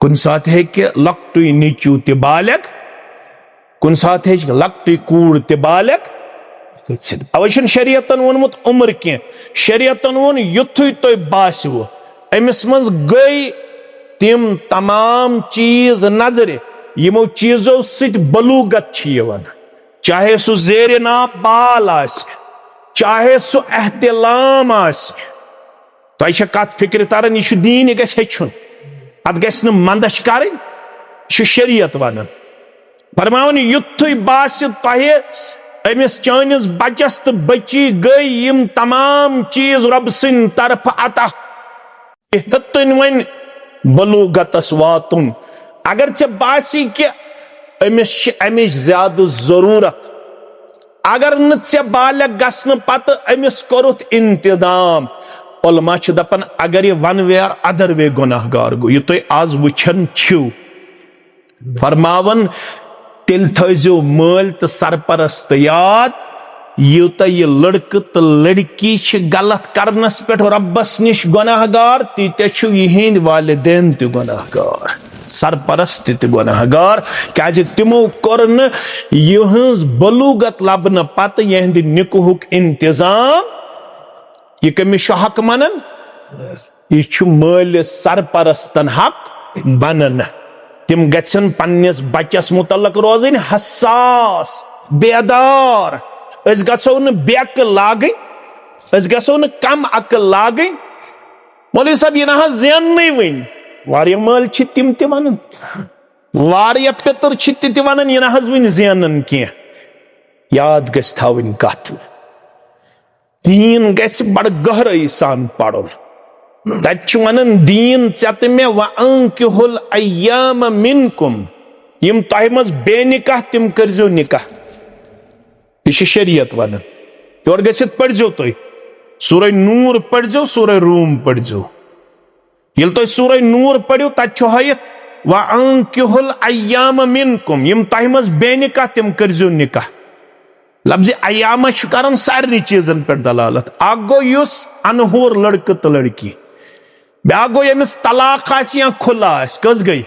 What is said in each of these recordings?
कुन साथ है कि लक्टुई नीचू ते बालक, कुन साथ है लक्टुई कूड़ ते बालक। अवश्य शरीयतन वोनमुत उम्र के, शरीयतन वोन युथुई तो बास्यो अमिस मज गई तिम तमाम चीज नजर यमो चीजों सित बलूगत छियवन, चाहे सु जेर नाप बाल आस, चाहे सु एहतिलाम आस। तो कत फिक्र तरन यह दीन, यह गछ हेचुन, अत गछ न मंदश करन, यह शरीयत वनान। फरमावन युथुई बास तहे अमिस चानिस बचस तो बची गई यम तमाम चीज रब सिन तरफ अता हेतुन वन बलूगतस वातुन। अगर चे बासी कि अमिस ज्यादा जरूरत, अगर न चे बालक गसन पत अमिस कोरुत इंतजाम, उलमा दपन अगर यह one way or other way गुनाहगार गो, यह तुम आज वुछन छो। फरमावन तिल थो मल तो सरपरस्त याद, यूत यह लड़क तो लड़की गलत करनस पे रब्बस निश गुनाहगार, तीत यहंद वालिदैन त गुनाहगार, सरपरस्त त गुनाहगार। क्या तिमो कोर यहज बलूगत लबन पत यहंद निकुहुक इंतजाम। यह कमिस हक मनन, यह मल सरपरस्तन हक बनन। तिम गन पन्निस बचस मुतलक रोजन हसास बेदार। अस गो न बेक लागन, अस गो न कम अकल लागन। मौलवी साहब यह ना जेन वन वारिया मल तिम त वन, वारिया पितर ति वन, यह ना वन जेनन की। याद गछ थवन कथ, दीन गछ बड़ गहराई सान पढ़ुन। तत वन दीन चत मे वअंकिहुल अय्याम मिनकुम, यम तह मज बेनिकाह तिम करजो निकाह। यह शरीयत वन। और गसित पढ़जो तुम सूरह नूर पढ़जो, सूरह रूम पढ़जो। यल तुम सूरह नूर पढ़ो तत वअंकिहुल अय्याम मिनकुम, यम तह मज बेनिकाह तिम करजो निकाह। लफ्ज़ अय्याम कर सारे चीजन पे दलालत। अ गो युस अनहूर लड़क तो लड़की, ब्या गो यमिस तलाक आस या खुला आस, कस गई।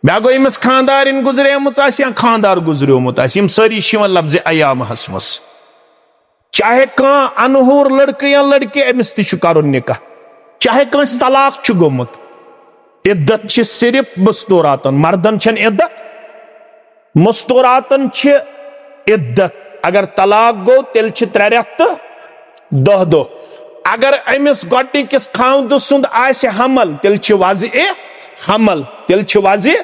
ब्या गो यमिस खानदारिन गुजरेमुत आस या खानदार गुजरेमुत आस, यम सारी लफ्ज़ अय्याम हसमस। चाहे कह अनहूर लड़क या लड़की अमिस तु करुन निकाह, चाहे कंस तलाक छु गोमुत। इद्दत छ सिर्फ मस्तूरातन, मर्दन छन इद्दत, मस्तूरातन छ इद्दत। अगर तलाक गो तेल 3 रेत 10 दो। अगर अमिस गोटिकिस खावद सुंद आस हमल तेल छ वाज़े हमल, तेल छ वाज़े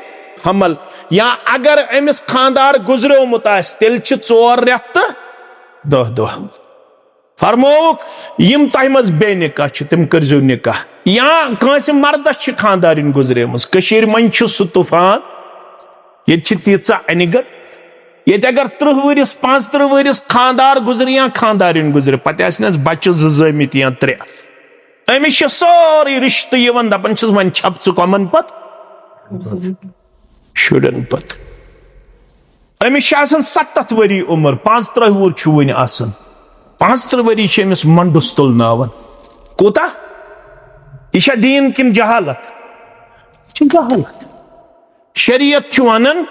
हमल। या अगर अमिस खानदार गुजरेमुत आस तेल छ 4 रेत 10 दो। फरमोक यम तह मज बेनिकाह छ तिम करजो निकाह। या कंस मर्दस छ खानदारिन गुजरेमुस, कशीर मन छ सु तूफान, ये छ तीचा अनिगत। ये अगर 30 वरिस 35 वरिस खानदार गुजर या खानदारिन गुजर, पत आसनस बच्चे जमित या 3, अमिस सारी रिश्त यवन दपन वन छप च कमन पत शुरन पत। अमिस 70 वरी उम्र, 35 वुर छु वन आसन, 35 वरी अमिस मंडुस तुलनावन। कोता यह दीन किन जहालत? जहालत। शरीयत छु वनन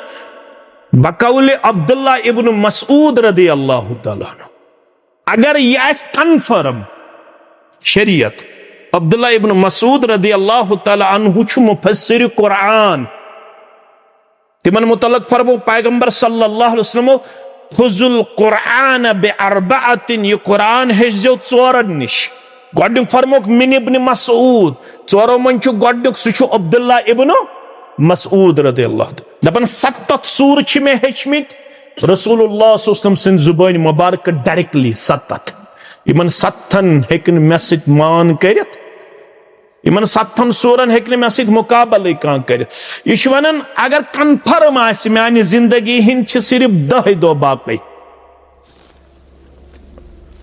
बकौले अब्दुल्ला इब्न मसऊद रदी अल्लाह तआला अन्हु, अगर यह कन्फर्म शरीयत, अब्दुल्ला इब्न मसऊद रदी अल्लाह तआला अन्हु छु मुफस्सिर कुरान। तिमन मुतलक फरमो पैगंबर सल्लल्लाहु अलैहि वसल्लम खुजुल कुरान बिअरबअतिन, यह कुरान हेजो 4 निश। गोडुक फरमोक मिन इब्न मसऊद, 4 मन छु गोडुक सु छु अब्दुल्ला इब्न मसऊद रदियल्लाहु अन्हु। दपन 70 सूर छ मे हेचमित रसूलुल्लाह सल्लल्लाहु अलैहि वसल्लम सिन जुबान मुबारक डायरेक्टली 70। इमन 70 हेकन मे सित मान करित, इमन 70 सूरन हेकन मे सित मुकाबले कां करित। यह वनन अगर कन्फर्म आस माने जिंदगी हिंद छ सिर्फ 10 दो बाकी,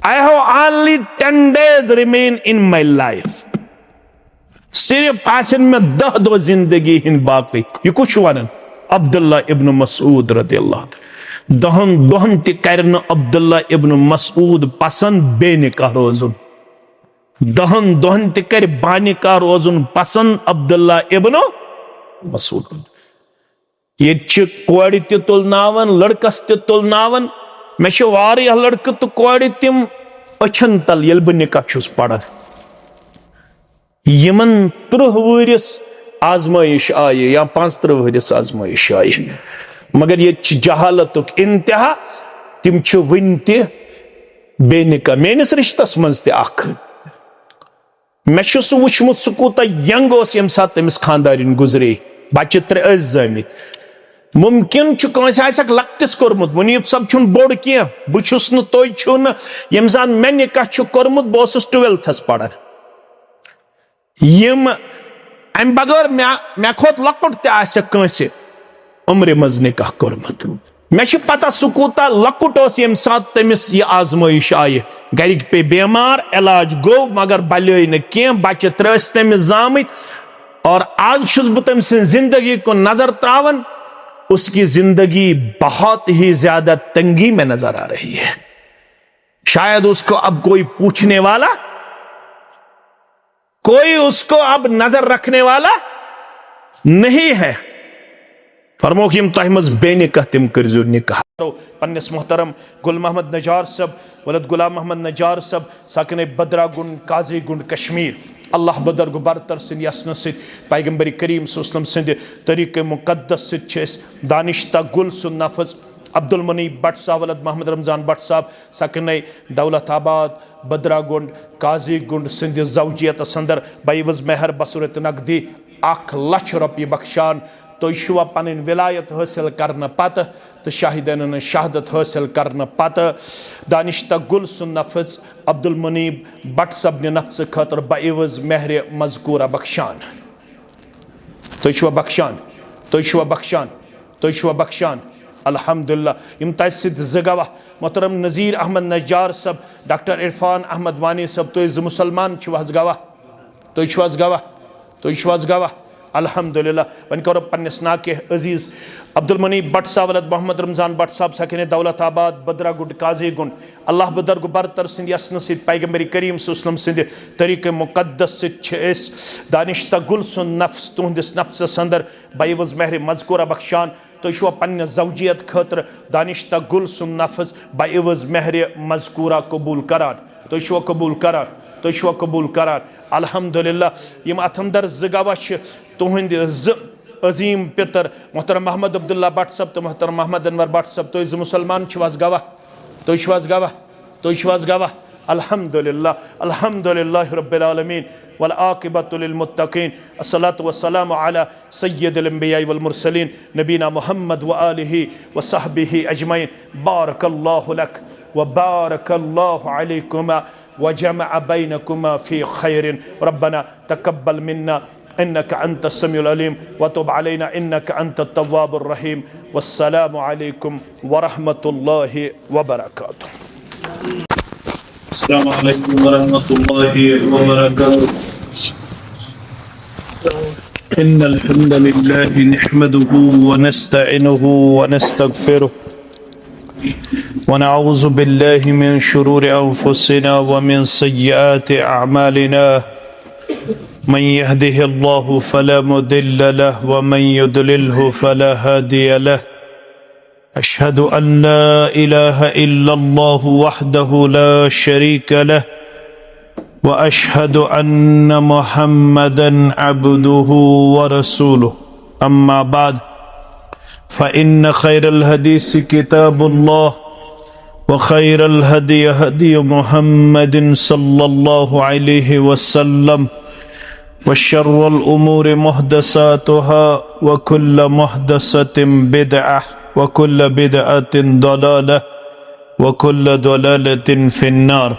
I have only 10 days remain in my life, सिर्फ आसन में 10 दो जिंदगी हिंद बाकी। यह कुछ वन अब्दुल्ला इब्न मसऊद रदियल्लाहु अन्हु। 10 दोहन त करन अब्दुल्ला इब्न मसऊद पसंद बेनिकाह रोजुन, 10 दोहन त कर बानिकाह रोजुन पसंद अब्दुल्ला इब्न मसूल ये कोड़ ते तुलनावन लड़कस ते तुलनावन मे वारिया लड़क तो कोड़ तिम अछन तल ये बह निकाह छुस पढ़ान यमन 30 वरिस आजमाइश आये या 35 वरिस आजमाइश आये मगर ये जहालत इंतहा तिम वन बेनिका मेनिस रिश्तस मज मे सह वुचमुत सह कूता यंग यम सात तमिस खानदारिन गुजरे बच्चे 3 जमित मुमकिन लकटिस कोर्मुत मुनीब सब बोड़ क्या बहुस तुम छो यम सात मे निकाह कोर्मुत बह 12th पढ़ान यम अम बगैर मे खोत लकुट तस उम्र मज निकाह कोर्मुत मे पता सह कूता लकुट यम सात तमिस यह आजमाइश आये गरिक पे बीमार इलाज गो मगर बल्य न कह बच्चे 3 तमिस जामित और आज छुस बह तम जिंदगी को नजर त्रावन उसकी जिंदगी बहुत ही ज्यादा तंगी में नजर आ रही है शायद उसको अब कोई पूछने वाला कोई उसको अब नजर रखने वाला नहीं है फरमो कि तह मज बेनिकाह तिम कर्जो निकाह पन्नस मोहतरम गुल मोहम्मद नजार सब वलद गुलाम मोहम्मद नजार सब साकिन बदरा गुंड काजी गुंड कश्मीर अल्लाह बदरग बरतर सिंद यसन सिद पैगंबर करीम सल्लल्लाहु अलैहि वसल्लम तरीक़ मुक़द्दस सिद दानिश्ता गुल सुन नफज अब्दुल मुनीब भट्ट साहब वलद मोहम्मद रमज़ान भट्ट साहब साकिन दौलताबाद बदरा गुंड काजी गुंड सिंध जौजियत अंदर बवज मेहर बसूरत नकदी 1 लाख रुपये बख्शान तुवा पन विलायत हासिल करने पत तो शाहिदन शहादत हासिल करने पत दानिश्ता गुल सुन नफज अब्दुल मुनीब भट्ट सबन नफ्स खतर बवज मेहर मजकूरा बख्शान तुवा बख्शान तुवा बख्शान तुवा बख्शान अल्हम्दुलिल्लाह यम तस गवाह मोहतरम नज़ीर अहमद नजार सब डॉक्टर इरफान अहमद वानी सब तुम 2 मुसलमान गवाह तुम गवाह अल्हम्दुलिल्लाह वन करो पन्नस नाके अजीज अब्दुल मुनीब भट्ट साहब वलद मोहम्मद रमज़ान भट्ट साहब सकिन दौलताबाद बदरा गुंड काजी गुंड अल्लाह बदरग बरतर सिंद यसन सिद पैगंबर करीम सल्लल्लाहु अलैहि वसल्लम सिंद तरीक़ मुक़द्दस सिद दानिश्ता गुल सुन नफ्स तुहदिस नफ्स अंदर बवज मेहर मजकूरा बख्शान तुवा पन्ने जौजियत खतर दानिश्ता गुल सुन नफ्स बवज मेहर मजकूरा कबूल करान तुवा कबूल करान तुवा कबूल करान अल्हम्दुलिल्लाह यम अथ अंदर 2 गवाह तुहद 2 अजीम पितर मोहतरम मोहम्मद अब्दुल्ला भट्ट साहब तो मोहतरम मोहम्मद अनवर भट्ट साहब तुम 2 मुसलमान गवाह तुवा गवाह अल्हम्दुलिल्लाह अल्हम्दुलिल्लाह रब्बिल आलमीन वल आक़िबतु लिल मुत्तक़ीन अस्सलातु वस्सलामु अला सय्यिदिल अंबिया वल मुरसलीन नबीना मुहम्मद व आलिहि व सहबिहि अजमईन बारकल्लाहु लक व बारकल्लाहु अलैकुमा व जमअ बैनकुमा फी खैरिन रब्बना तक़ब्बल मिन्ना इन्नका अंतस समीउल अलीम व तुब अलैना इन्नका अंतत तव्वाबुर रहीम वस्सलामु अलैकुम व रहमतुल्लाहि व बरकातुहू। अस्सलामु अलैकुम व रहमतुल्लाहि व बरकातुहू। इन्नल हम्दलिल्लाहि नहमदुहु व नस्तईनुहु व नस्तगफिरुह व नऊज़ु बिल्लाहि मिन शुरूरि अंफुसिना व मिन सय्यिआति अअमालिना मन यहदिहिल्लाहु फला मुदिल्ल लहु व मन युद्लिल्हु फला हादिय लहु अशहदु अन ला इलाहा इल्लल्लाहु वहदहु ला शरीक लहु व अशहदु अन्न मुहम्मदन अब्दुहु व रसूलुहु अम्मा बाद फ़इन्न खैरल हदीस किताबुल्लाह व खैरल हदी हदी मुहम्मदिन सल्लल्लाहु अलैहि वसल्लम व शर्रल उमूर मुहदसातुहा व कुल्ल मुहदसतिन बिदअह व कुल्ल बिदअतिन दलालह व कुल्ल दलालतिन फिन्नार।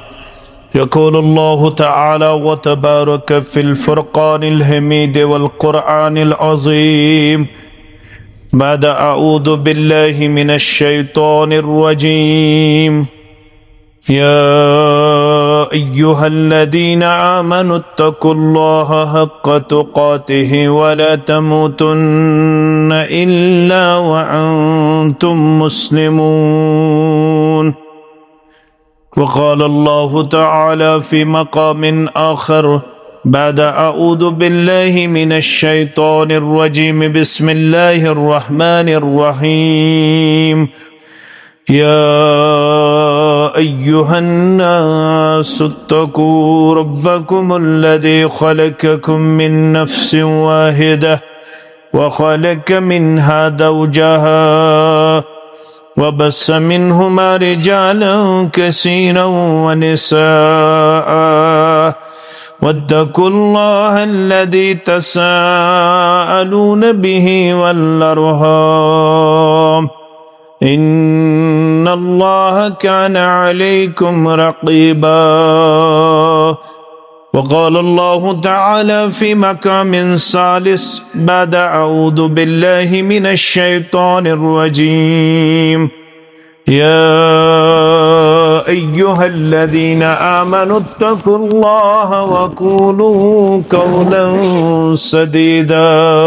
यक़ूलु अल्लाहु तआला व तबारक फ़िल फ़ुरक़ानिल हमीद वल क़ुरआनिल अज़ीम बाद अऊज़ु बिल्लाहि मिनश शैतानिर रजीम या अय्युहल्लज़ीना आमनुत्तक़ुल्लाहा हक़्क़ तुक़ातिहि व ला तमूतुन्न इल्ला व अंतुम मुस्लिमून। वक़ाल अल्लाहु तआला फ़ी मक़ामिन आख़र بعد أعوذ بالله من الشيطان الرجيم بسم الله الرحمن الرحيم يا أيها الناس اتقوا ربكم الذي خلقكم من نفس واحدة وخلق منها زوجها وبث منهما رجالا كثيرا ونساء واتقوا الله الذي تساءلون به والأرحام إن الله كان عليكم رقيبا. وقال الله تعالى في مقام ثالث بعد أعوذ بالله من الشيطان الرجيم يا أيها الذين آمنوا اتقوا الله وقولوا قولا سديدا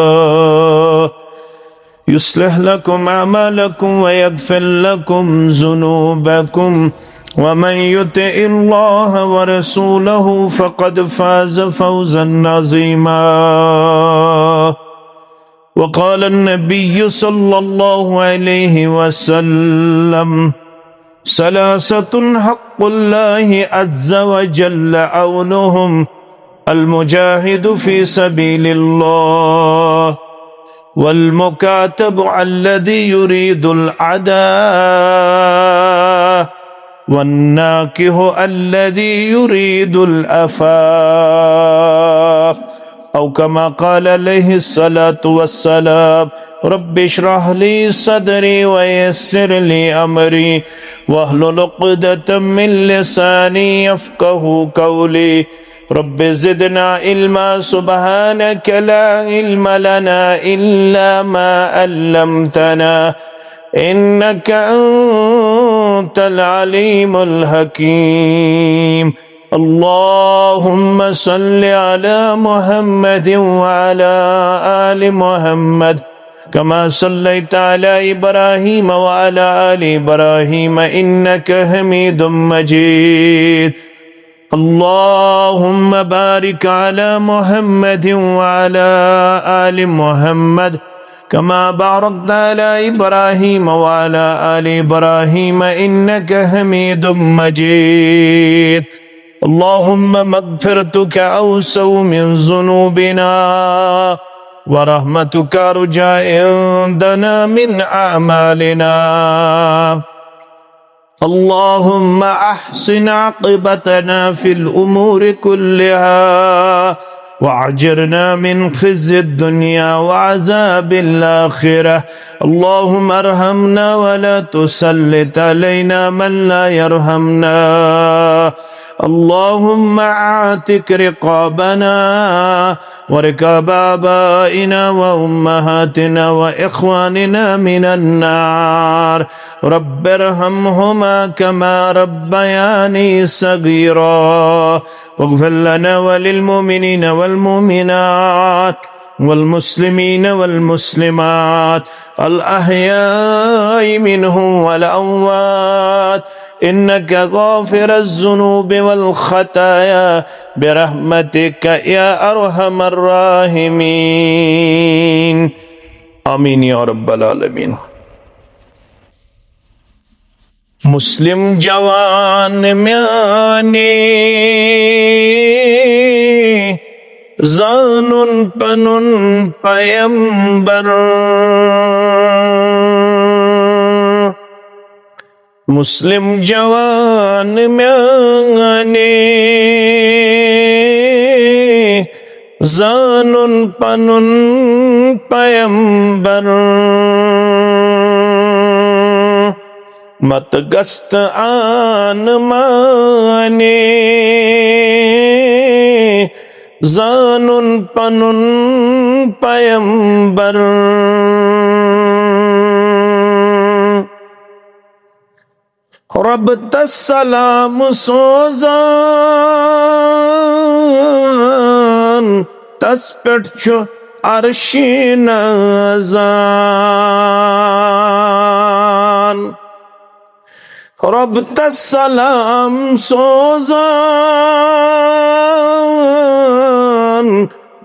يصلح لكم أعمالكم ويغفر لكم ذنوبكم ومن يطع الله ورسوله فقد فاز فوزا عظيما. وقال النبي صلى الله عليه وسلم ثلاثة حق الله عز وجل عونهم المجاهد في سبيل الله والمكاتب الذي يريد العداء والناكح الذي يريد الأفاف أو كما قال عليه الصلاة والسلام رب اشرح لي صدري ويسر لي أمري واحلل عقدة من لساني يفقه قولي رب زدنا علما سبحانك لا علم لنا إلا ما علمتنا إنك أنت العليم الحكيم. اللهم صل على محمد وعلى آل محمد كما صليت على إبراهيم وعلى آل إبراهيم إنك حميد مجيد. اللهم بارك على محمد وعلى آل محمد كما باركت على إبراهيم وعلى آل إبراهيم إنك حميد مجيد. اللهم مغفرتك أوسع من ذنوبنا ورحمتك أرجى عندنا من أعمالنا. اللهم أحسن عاقبتنا في الأمور كلها وأجرنا من خزي الدنيا وعذاب الآخرة. اللهم ارحمنا ولا تسلط علينا من لا يرحمنا. اللهم اعتق رقابنا ورقاب آبائنا وأمهاتنا وإخواننا من النار. رب ارحمهما كما ربياني صغيرا واغفر لنا وللمؤمنين والمؤمنات والمسلمين والمسلمات الأحياء منهم والأموات إنك غافر الذنوب والخطايا برحمتك يا أرحم الراحمين. آمين يا رب العالمين. مسلم جوان میانی زانن پنن پیمبر مسلم جوان میانی زانن پنن پیمبر مت گست آن مانے زانن پنن پیمبر رب تسلام سوزان تس پٹ چھو عرشی نازان रब तस्सलाम सोजान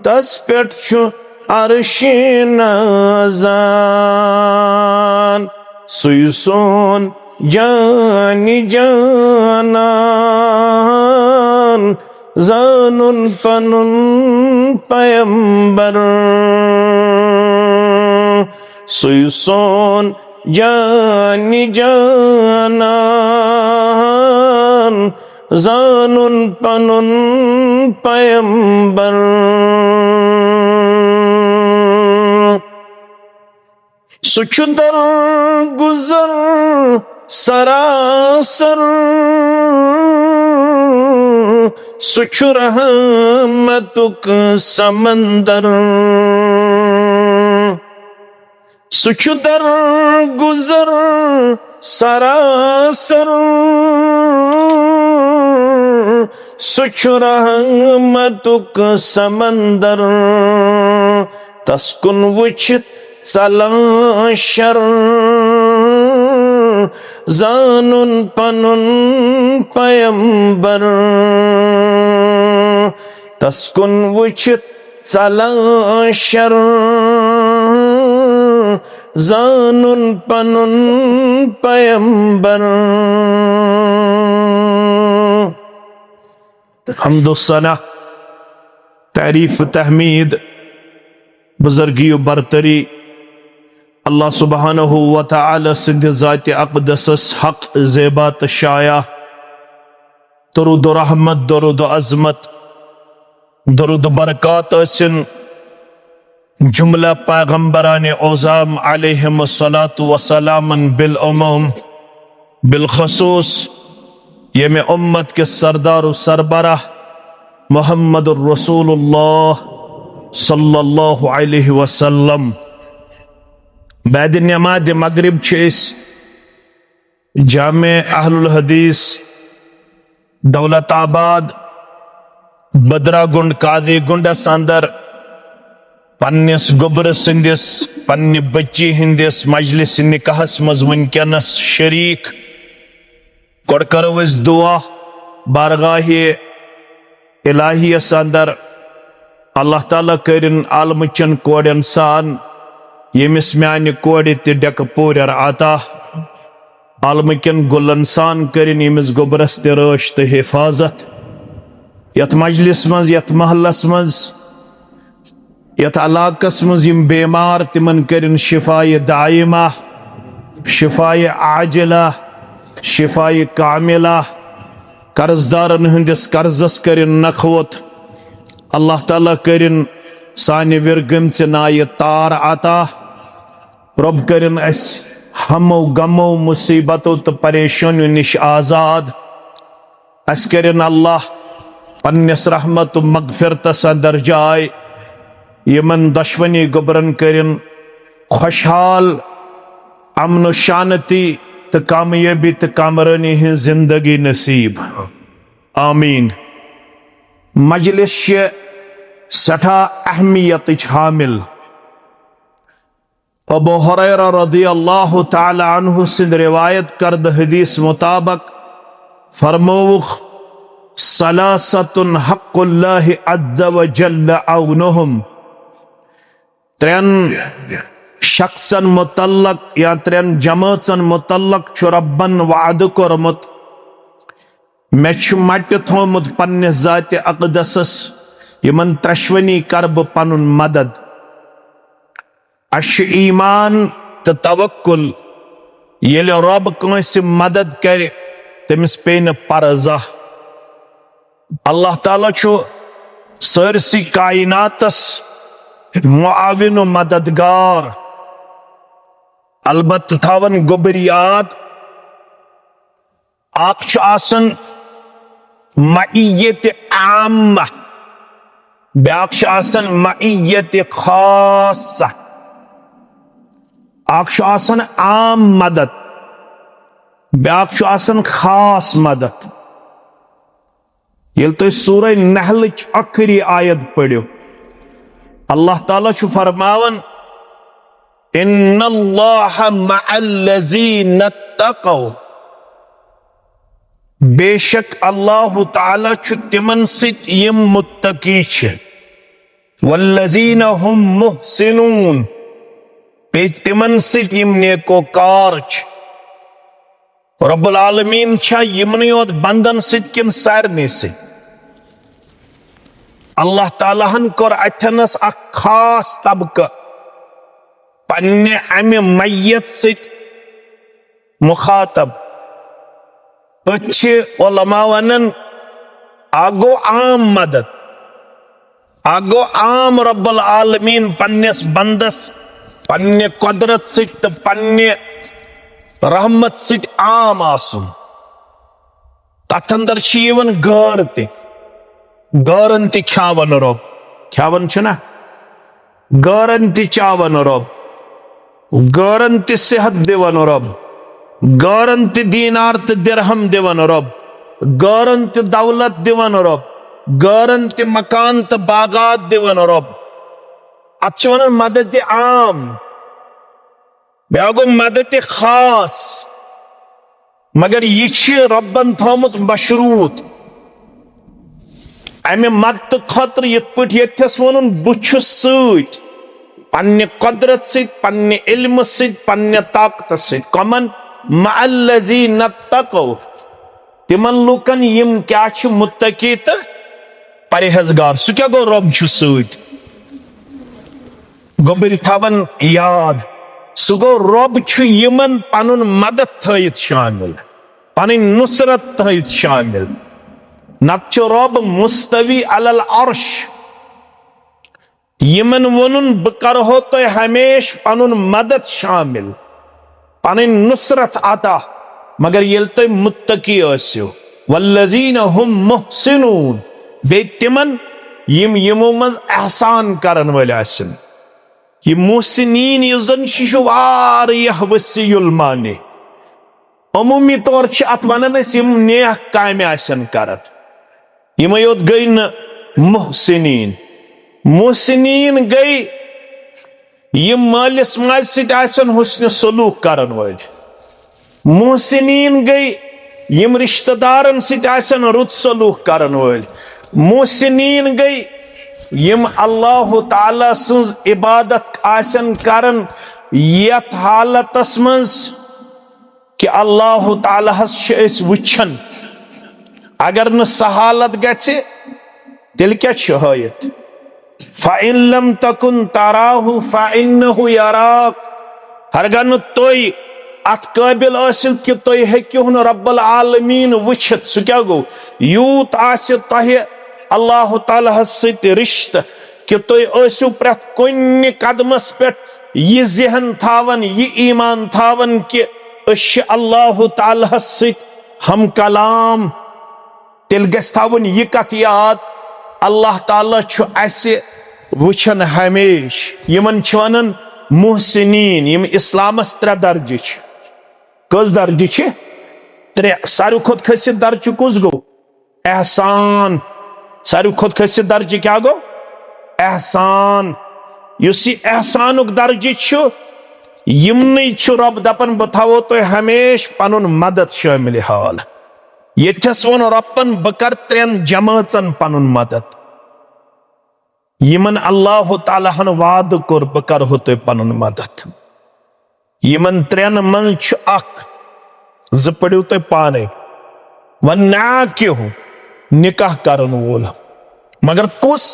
तस पेट छु अर्शे नाजान सुई सोन जानी जानान जानून पनुन पैगंबर सुई सोन जानी जानान जानून पनुन पैगंबर सुचुदर गुजर सरासर सुचु रहमतुक समंदर सुचुदर गुजर सरासर सुचु रहमतुक समंदर तस्कुन वुचित चलन शर जानून पनुन पैगंबर तस्कुन वुचित चलन शर जानून पनुन पैगंबर हम्दो सना तारीफ तहमीद बुजुर्गी बरतरी अल्लाह सुब्हानहु व तआला सिंध ज़ात अक़दसस हक ज़ेबात शाया दरूद रहमत दरूद अज़मत दरूद बरकात असिन जुमला पैगंबरान औज़ाम अलैहिमुस्सलातु वस्सलामन बिल उमूम बिल खसूस यमे उम्मत के सरदार व सरबराह मुहम्मदुर रसूलुल्लाह सल्लल्लाहु अलैहि वसल्लम बाद नमाज मगरिब जामे अहलुल हदीस दौलताबाद बदरा गुंड काजी गुंडस अंदर पन्निस गोबर सिंदिस पन्नि बच्ची हिंदिस मजलिस निकाहस मज वनकनस शरीक गोड करो अस दुआ बारगाहे इलाहियस अंदर अल्लाह ताला करिन आलमचन कोड़न सान यमिस म्यान कोड़ डेक पूर आता आलमकन गुलन सान करिन यमिस गोबरस रश तो हिफाजत यथ मजलिस मज यथ महलस मज यथ इलाकस मज यम बेमार तिमन करिन शिफाए दाइमा शिफाए आजिला शिफाए कामिला कर्जदारन हंदिस कर्जस करिन नखवत अल्लाह ताला करिन सानि विरगमच नाय तार आता रब करिन अस हमो गमो मुसीबतों तो परेशानियों निश आजाद अस करिन अल्लाह पन्निस रहमत मगफिरतस अंदर जाय यमन दशवनी गोबरन करिन खुशहाल अमन शांति तो कामयाबी तो कामरानी है जिंदगी नसीब आमीन। मजलिस सठा अहमियत हामिल अबू हुरैरा रज़ियल्लाहु ताला अन्हु से रिवायत करद हदीस मुताबिक फरमौख सलासतुन हक़्क़ुल्लाहि अज़्ज़ व जल्ल औनुहुम त्रेन शख्सन मुतल्लक या त्रेन जमातन मुतल्लक छु रब्बन वाद कोरमुत मे छु मट थोमुत पन्ने ज़ात अक़दसस यमन त्रश्वनी करब पनुन मदद अश ईमान तो तवक्कुल येले रब कंसे मदद करे तमिस पे न परजा अल्लाह ताला छु सरसी कायनातस मुआविन व मददगार अलबत थावन गोबरियात आख आसन मईयत आम्मा ब्याक आसन मईयत खासा आख आसन आम मदद ब्याक आसन खास मदद ये तो सूरह नहल आखिरी आयत पढ़ो अल्लाह ताला छु फरमावन इन्नल्लाह मअल्लज़ीना तक़ौ बेशक अल्लाह ताला छु तिमन सित यम मुत्तकी छ वल्लज़ीना हुम मुहसिनून पे तिमन सित यम नेकोकार छ रब्बुल आलमीन छा यमन योत बंदन सित किन सारने से अल्लाह ताला हन कर अथनस अ खास तबका पन्ने अमे मैयत सित मुखातब अच्छे उलमा वनन आगो आम मदद आगो आम रब्बुल आलमीन पन्नेस बंदस पन्ने कुदरत सित पन्ने रहमत सित आम आसुन तथ अंदर यवन गौर ते गौरन ते ख्यावन रब ख्यावन छना गौरन ते चावन रब गौरन ते सेहत देवन रब गौरन ते दीनार ते दिरहम देवन रब गौरन ते दौलत देवन रब गौरन ते मकान ते बागात देवन रब अच्छा वन मदद आम बेगो मदद खास मगर यह रब्बन थोमुत मशरूत अमे मदद खतर यथ पे यथस वन बुछ सत पन्ने कुदरत सत पन्ने इल्म सत पन्ने ताकत सत कमन मअल्लज़ीना तक़ौ तिमन लुकन यम क्या छ मुत्तकी तो परहेजगार सु क्या गो रब छु सत गोबर थवन याद सु गो रब छु यमन पनुन मदद थयत शामिल पन नुसरत थयत शामिल नत रब मुस्तवी अलल अर्श यमन वनुन ब करहो तो हमेश पनुन मदद शामिल पन नुसरत अता मगर ये तो मुत्तकी आसियो वल्लज़ीना हुम मुहसिनून बे तिमन यम यमो मज एहसान करन वाले आसन ये मुहसिनीन युजन शिशु वारियह वसीयुल माने अमूमी तौर छ अत वनन यम नेक काम आसन करन यम योत गई न मुहसिनीन मुहसिनीन गई यम मालिस माज सित आसन हुस्न सलूक करन वाले मुहसिनीन गई यम रिश्तेदारन सित आसन रुत सलूक करन वाले मुहसिनीन गई यम अल्लाह ताला सज इबादत आसन करन यथ हालतस मज कि अल्लाह ताला हस वुछन अगर न सहालत गछे तिल क्या हयत फ़इन लम तकुन तराहु फ़इन्नहु यराक हरगन तोय अत काबिल आसिल कि तोय हेक्यु न रब्बुल आलमीन वुछत सु क्या गो यूत आसि तोह अल्लाह ताला सत रिश्त कि तोय आसु प्रथ कुन कदमस पे यह ज़हन थावन यह ईमान थावन कि अल्लाह ताला सत हम कलाम तिल गस थावन यह कथ याद अल्लाह ताला छु ऐसे वुछन हमेश यमन वनन मुहसिनीन यम इस्लामस 3 दर्जे कस दर्जे 3 सारू खुद खसित दर्जे कुस गो एहसान सारू खुद खसित दर्जे क्या गो एहसान युस एहसानुक दर्जे यमन रब दपन बह थवो तो हमेश पनुन मदद शामिल हाल यथस वन रब्बन बह कर 3 जमातन पनुन मदद यमन अल्लाह ताला हन वाद कोर बह करहो तो पनुन मदद यमन 3 मन अख ज पड़ियो तो पाने वन्नाकिहु निकाह करन वोल मगर कुस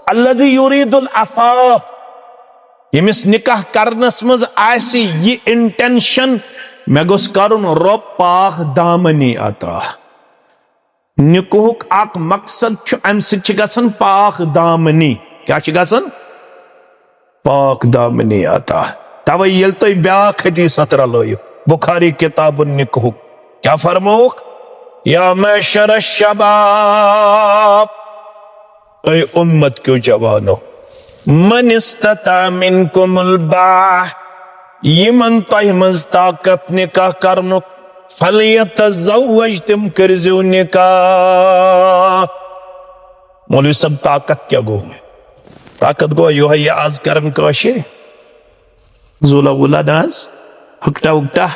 अल्लज़ी युरीदुल अफ़ाफ यमिस निकाह करनस मज आसी ये इंटेंशन मे गोस करुन रब पाक दामनी अता निकाहुक अक मकसद छु अम सिच गसन पाक दामनी क्या छु गसन पाक दामनी अता तवे यल तो ब्याख हदीस अतरा लोयो बुखारी किताबुन निकाहुक क्या फरमोक या मैशर शबाब ऐ उम्मत क्यों जवानो मन इस्तता मिनकुमुल बाह यमन तोह मज ताकत निकाह करनुक फलयतज़व्वज तुम करजो निकाह मौलवी सब ताकत क्या गो ताकत गो यो है ये आज करन काशिर जोला वोला नाज हुक्टा उक्टा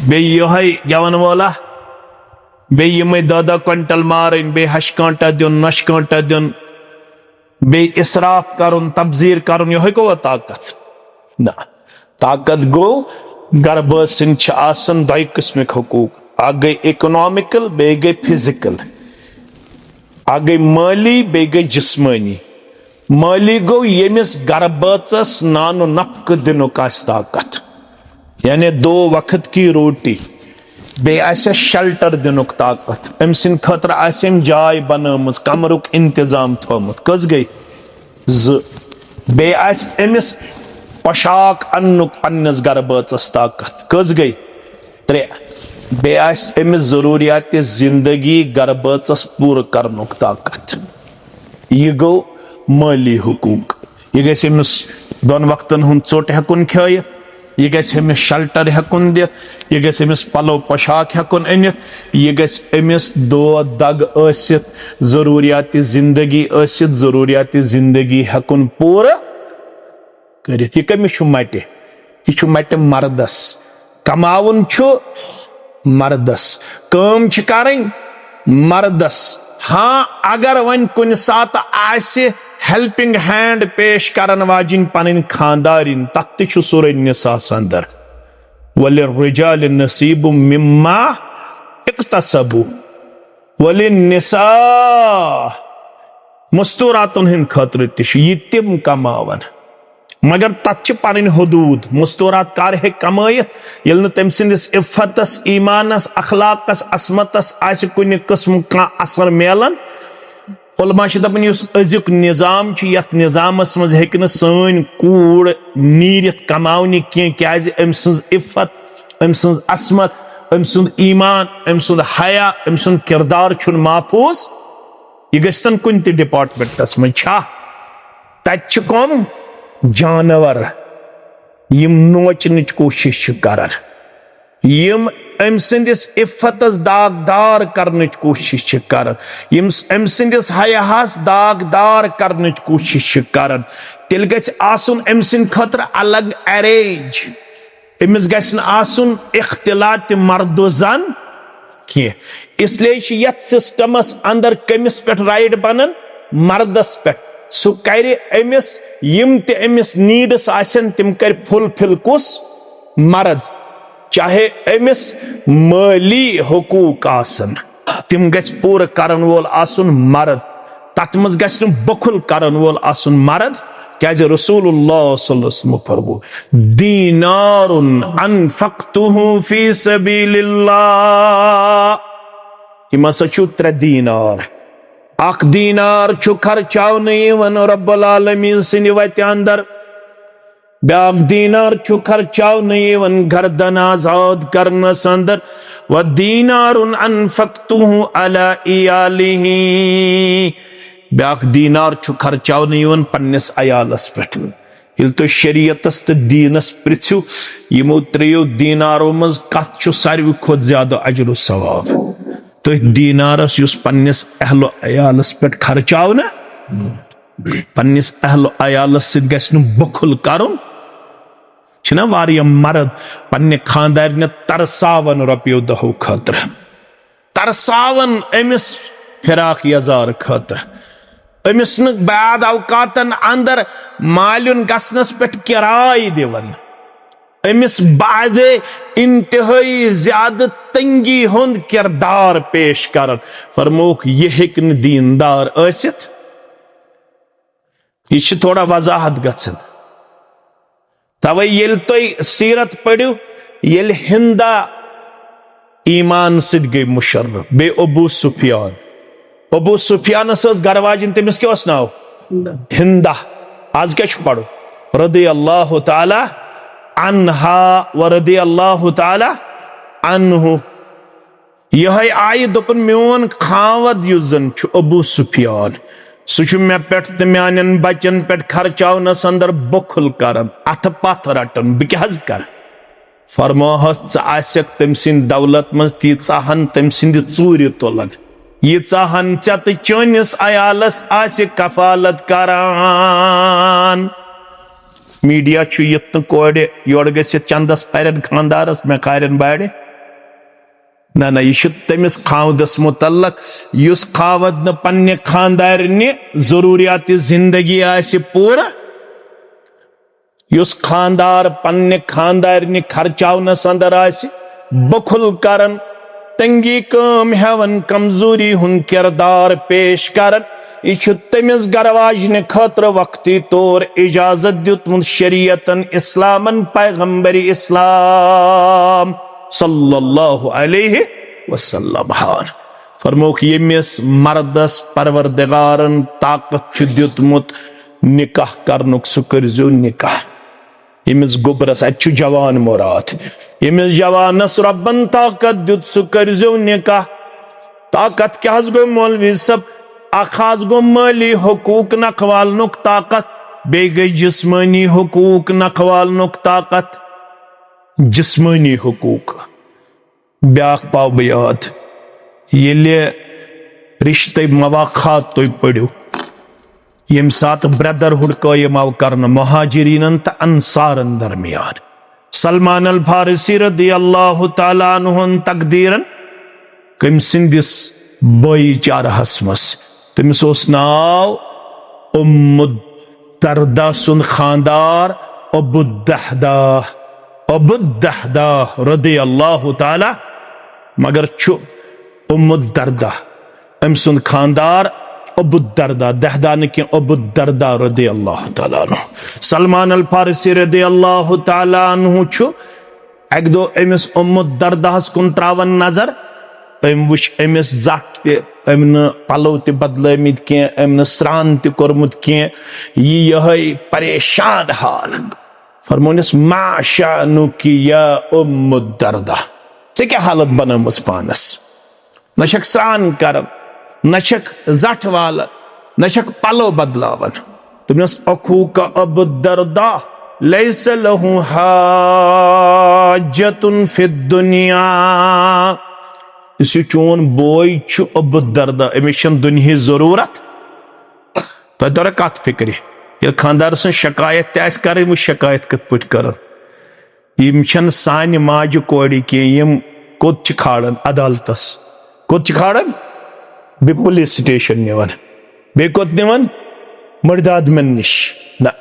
बे यो है जवान वाला बे यमे 10 क्विंटल मारन, बे हश कांटा दिन, नश कांटा दिन, बे इसराफ करुन, तब्जीर करुन, यह गो ताकत ना। ताकत गो गर्भसिन आसन 2 किस्मिक हकूक, आ गई इकोनॉमिकल, बे गई फिजिकल, आ गई माली, बे गई जिस्मानी। माली गो यमिस गर्भस नानो नफक दिन ताकत, यानी 2 वक्त की रोटी, बे शेल्टर दिन ताकत, अम सिंद खतर आसम जाय बनमज, कमरुक इंतजाम थोमुत, कस गई 2। बे अमिस पोशाक अन्नुक पन्नस गर्भस ताकत, कस गई 3। बे अमिस जरूरियात जिंदगी गर्भस पूर करनुक ताकत, यह गो माली हुकूक। यह गस अमिस 2 वक्तन हुन चोट हेकुन खियत, यह गस अमिस शेल्टर हेकुन दित, यह गस अमिस पलो पोशाक हेकुन अनित, यह गस अमिस दोद दग आसित, जरूरियात जिंदगी आसित, जरूरियात जिंदगी हेकुन पूरा करित। यह कमिस मटे, यह मटे मर्दस, कमाउन छु मर्दस, काम छ करन मर्दस। हाँ अगर वन कुन सात आसे हेल्पिंग हैंड पेश करन वाजिन पन खानदारिन, तत सूरह निसा अंदर वलिर्रिजाल नसीबु मिम्मा इक्तसबु वलिन्निसा, मस्तूरातुन हिंद खतर तिम कमावन, मगर तत पन हदूद। मस्तूरात कर हे कमायत ये तम सिंदिस इफ्फतस, ईमानस, अखलाकस, असमतस आसि कुन किस्म का असर मिलान। उलमा दपान अजुक निजाम यथ निजामस मज हेकि सन कूड़ नीरित कमावनि क्या अम सज इफ्फत, अम सज असमत, अम सुंद ईमान, अम सुंद हया, अम सुंद किरदार छुन महफूज। यह गस्तन कुन ते डिपार्टमेंटस मज तत कम जानवर यम नोचनच कोशिश करान, यम अम सिंदिस इफ्फतस दागदार करनच कोशिश करान, यम अम सिंदिस हयाहस दागदार करनच कोशिश करान। तेल गछ आसुन अम सिंद खतर अलग अरेंज, अमिस गछ आसुन इख्तिलात मर्द जन की। इसलिए यथ सिस्टमस अंदर कमिस पे राइट बनन मर्दस पे, सु कर अमिस यम ते अमिस नीड्स आसन तिम कर फुलफिल कुस मर्द, चाहे अमिस माली हुकूक आसन तिम गछ पूरा करन वोल आसन मर्द, तत मज गछ बखुल करन वोल आसन मर्द। क्या रसूलुल्लाह सल्लल्लाहु अलैहि वसल्लम फरमो दीनारुन अनफक्तुहु फी सबीलिल्लाह, यम हसा छु 3 दीनार। अख दीनार छु खर्चावन यिवन रब्बुल आलमीन सिंद वत अंदर, ब्याक दीनार छु खर्चावन यिवन गर्दन आजाद करनस अंदर। व दीनारुन अनफक्तुहु अला इयालिही, ब्याक दीनार छु खर्चावन यिवन पन्निस अयालस पेट। यिल तो शरीयतस तो दीनस पृथ्यू यमो 3 दीनारों मज कत छु सारवी खोत ज्यादा अजर सवाब, तो दीनारस युस पन्निस अहलो अयालस पे खर्चाव ना, पन्निस अहलो अयालस सिद गछ न बखुल करुन। छना वारिया मर्द पन्ने खानदार ने तरसावन रुपयो दहो खतर, तरसावन अमिस फिराक यजार खतर, अमिस न बाद औकातन अंदर मालियन गसनस पे किराय दिवन, अमिस बाद इंतहाई ज्यादा तंगी हुंद किरदार पेश करन। फरमोख यह हेक न दीनदार आसित, यह थोड़ा वजाहत गछन। तवे येल तो सीरत पढ़ियो, येल हिंदा ईमान सिद गई मुशर्रफ, बे अबू सुफियान, अबू सुफियान गरवाजिन तमिस क्या नाव हिंदा। आज क्या पढ़ो रदियल्लाहु ताला अन्हा व रदियल्लाहु ताला अन्हु। यह आय दोपन मोन खावद युजन छु अबू सुफियान, सु मे पे तो मान बचन पे खर्चावनस अंदर बखुल करन, अथ पथ रटन, बह क्या कर। फरमोहस आसक तम सिंद दौलत मज तीचाहन तम सिंद चूर तुलन, यीचाहन चे तो चनिस अयालस आसि कफालत करान। मीडिया छु यत कोड़े योड़ गसित चंदस परन खानदारस मे खारन बाड़े, ना ना यह तमिस खावदस मुतल्लक युस खावद न पन्ने खानदारनि जरूरियात जिंदगी आसि पूरा युस खानदार पन्ने खानदारनि खर्चावनस अंदर आसि बखुल करन तंगी काम हेवन कमजोरी हुन किरदार पेश करन यह तमिस गरवाजन खतर वक्ती तौर इजाजत दितमुत शरीयतन इस्लामन पैगंबर इस्लाम सल्लल्लाहु अलैहि वसल्लम फरमोक यमिस मर्दस परवरदिगारन ताकत दितमुत निकाह करनुक सु करजो निकाह यमिस गोबरस अच्छु जवान मुराद यमिस जवानस रब्बन ताकत दित सु करजो निकाह ताकत क्या गो मौलवी सब अखाज गो माली हुकूक नखवालनुक ताकत बे गई जिस्मानी हुकूक नखवालनुक ताकत जिस्मानी हुकूक ब्याख पाव बयाद ये रिश्ते मवाखात तुम पढ़ो यम सात ब्रदरहुड कायम आव करन मुहाजिरीन त अंसारन दरमियान सलमान अल फारसी रदी अल्लाह तआला अन्हु तकदीरन कम सिंदिस भाईचारहस मस तमिस ओस नाव उम्मु दरदा सुन खानदार अबू दहदा रदी अल्लाह तआला मगर छु उम्मु दरदा अम सुन खानदार अबू दरदा दहदा न कि अबू दरदा रदी अल्लाह तआला अन्हु सलमान अल फारसी रदी अल्लाह तआला अन्हु छु एक दो अमिस उम्मु दरदाहस कुन त्रावन नजर अम वुच अमिस जट अम न पलो त बदलमित के अम न स्रान त कोरमुत के यह परेशान हाल फरमोनिस माशानु की या उम्मु दरदा से क्या हालत बनमस पानस नशक स्रान करन नशक जट वालन नशक पलो बदलावन तुमनस अखू का अबू दरदा लैस लहु हाजतुन फिद दुनिया इस चोन बोय छु अबू दरदा अमिशन दुनिया जरूरत तो दर कत फिक्र ये खानदार सन शिकायत तस कर वो शिकायत कत पट कर यम छन सान माज कोड़ी के यम कोत खाड़न अदालतस कोत खाड़न बे पुलिस स्टेशन निवन बे कोत निवन मर्दादमन निश ना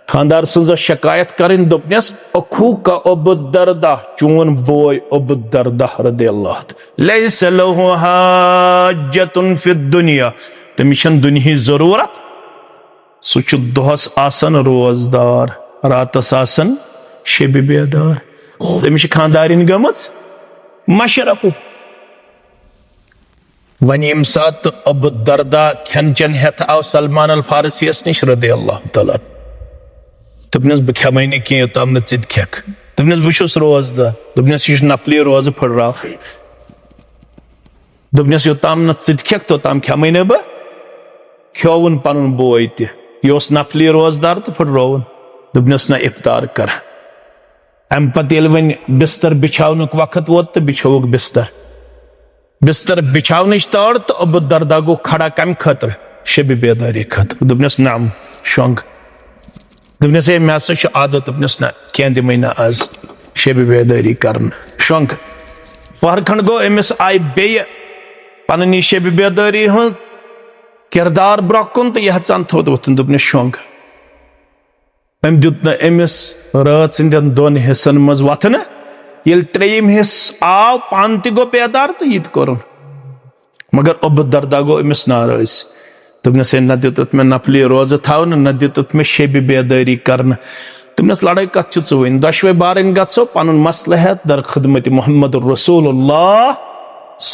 खानदार सन शिकायत करें दोपनस अखू का अबू दरदा चोन बोय अबू दरदा रदियल्लाहु लैस लहु हाजतुन फिद दुनिया तमिशन दुनिया जरूरत सह दोहस आसन रोजदार रातस आसन शब बेदार तमिश खानदारिन गमच मशरकु वन यम सात अबू दरदा खन चन हेथ आव सलमान अल फारसियस निश रदियल्लाहु तआला दोपनस बह खेमे न कह योताम न द खेक दोपनस बहुस रोजदार दोपनस यह नफली रोज फुर्रा दोपनस योताम न द खेक तोताम खेमे न बह खोवन पन बोय तह नफली रोजदार तो फुर्रोवन दोपनस ना इफ्तार कर अम पे वन बिस्तर बिछावनुक वक्त वोत तो बिछोक बिस्तर बिछावन तौर तो अबू दरदा गो खड़ा कम खतर शब बेदारी खतर दोपनस नाम शोंग दोपनस मे हसा आदत दोपनस ना कह दिम ना आज शब बेदारी कर शोंग पहर खंड गो अमिस आई बे पन शब बेदारी हूँ किरदार ब्रोकुन तो यह चान थोद वोतन दोपनस शोंग अम दुत अमिस रात सिंदन दोन हिस्सन मज वथन ये त्रेयम हिस आव पान तह गो बेदार तो यह कोरुन मगर अबू दरदा गो अमिस नाराज दोपनस न दितुत मे नफली रोज थावन न दितुत मे शब बेदारी करन दोपनस लड़ाई कत वन दशवे बारन गो पन मसला है दर खिदमत मोहम्मद रसूलुल्लाह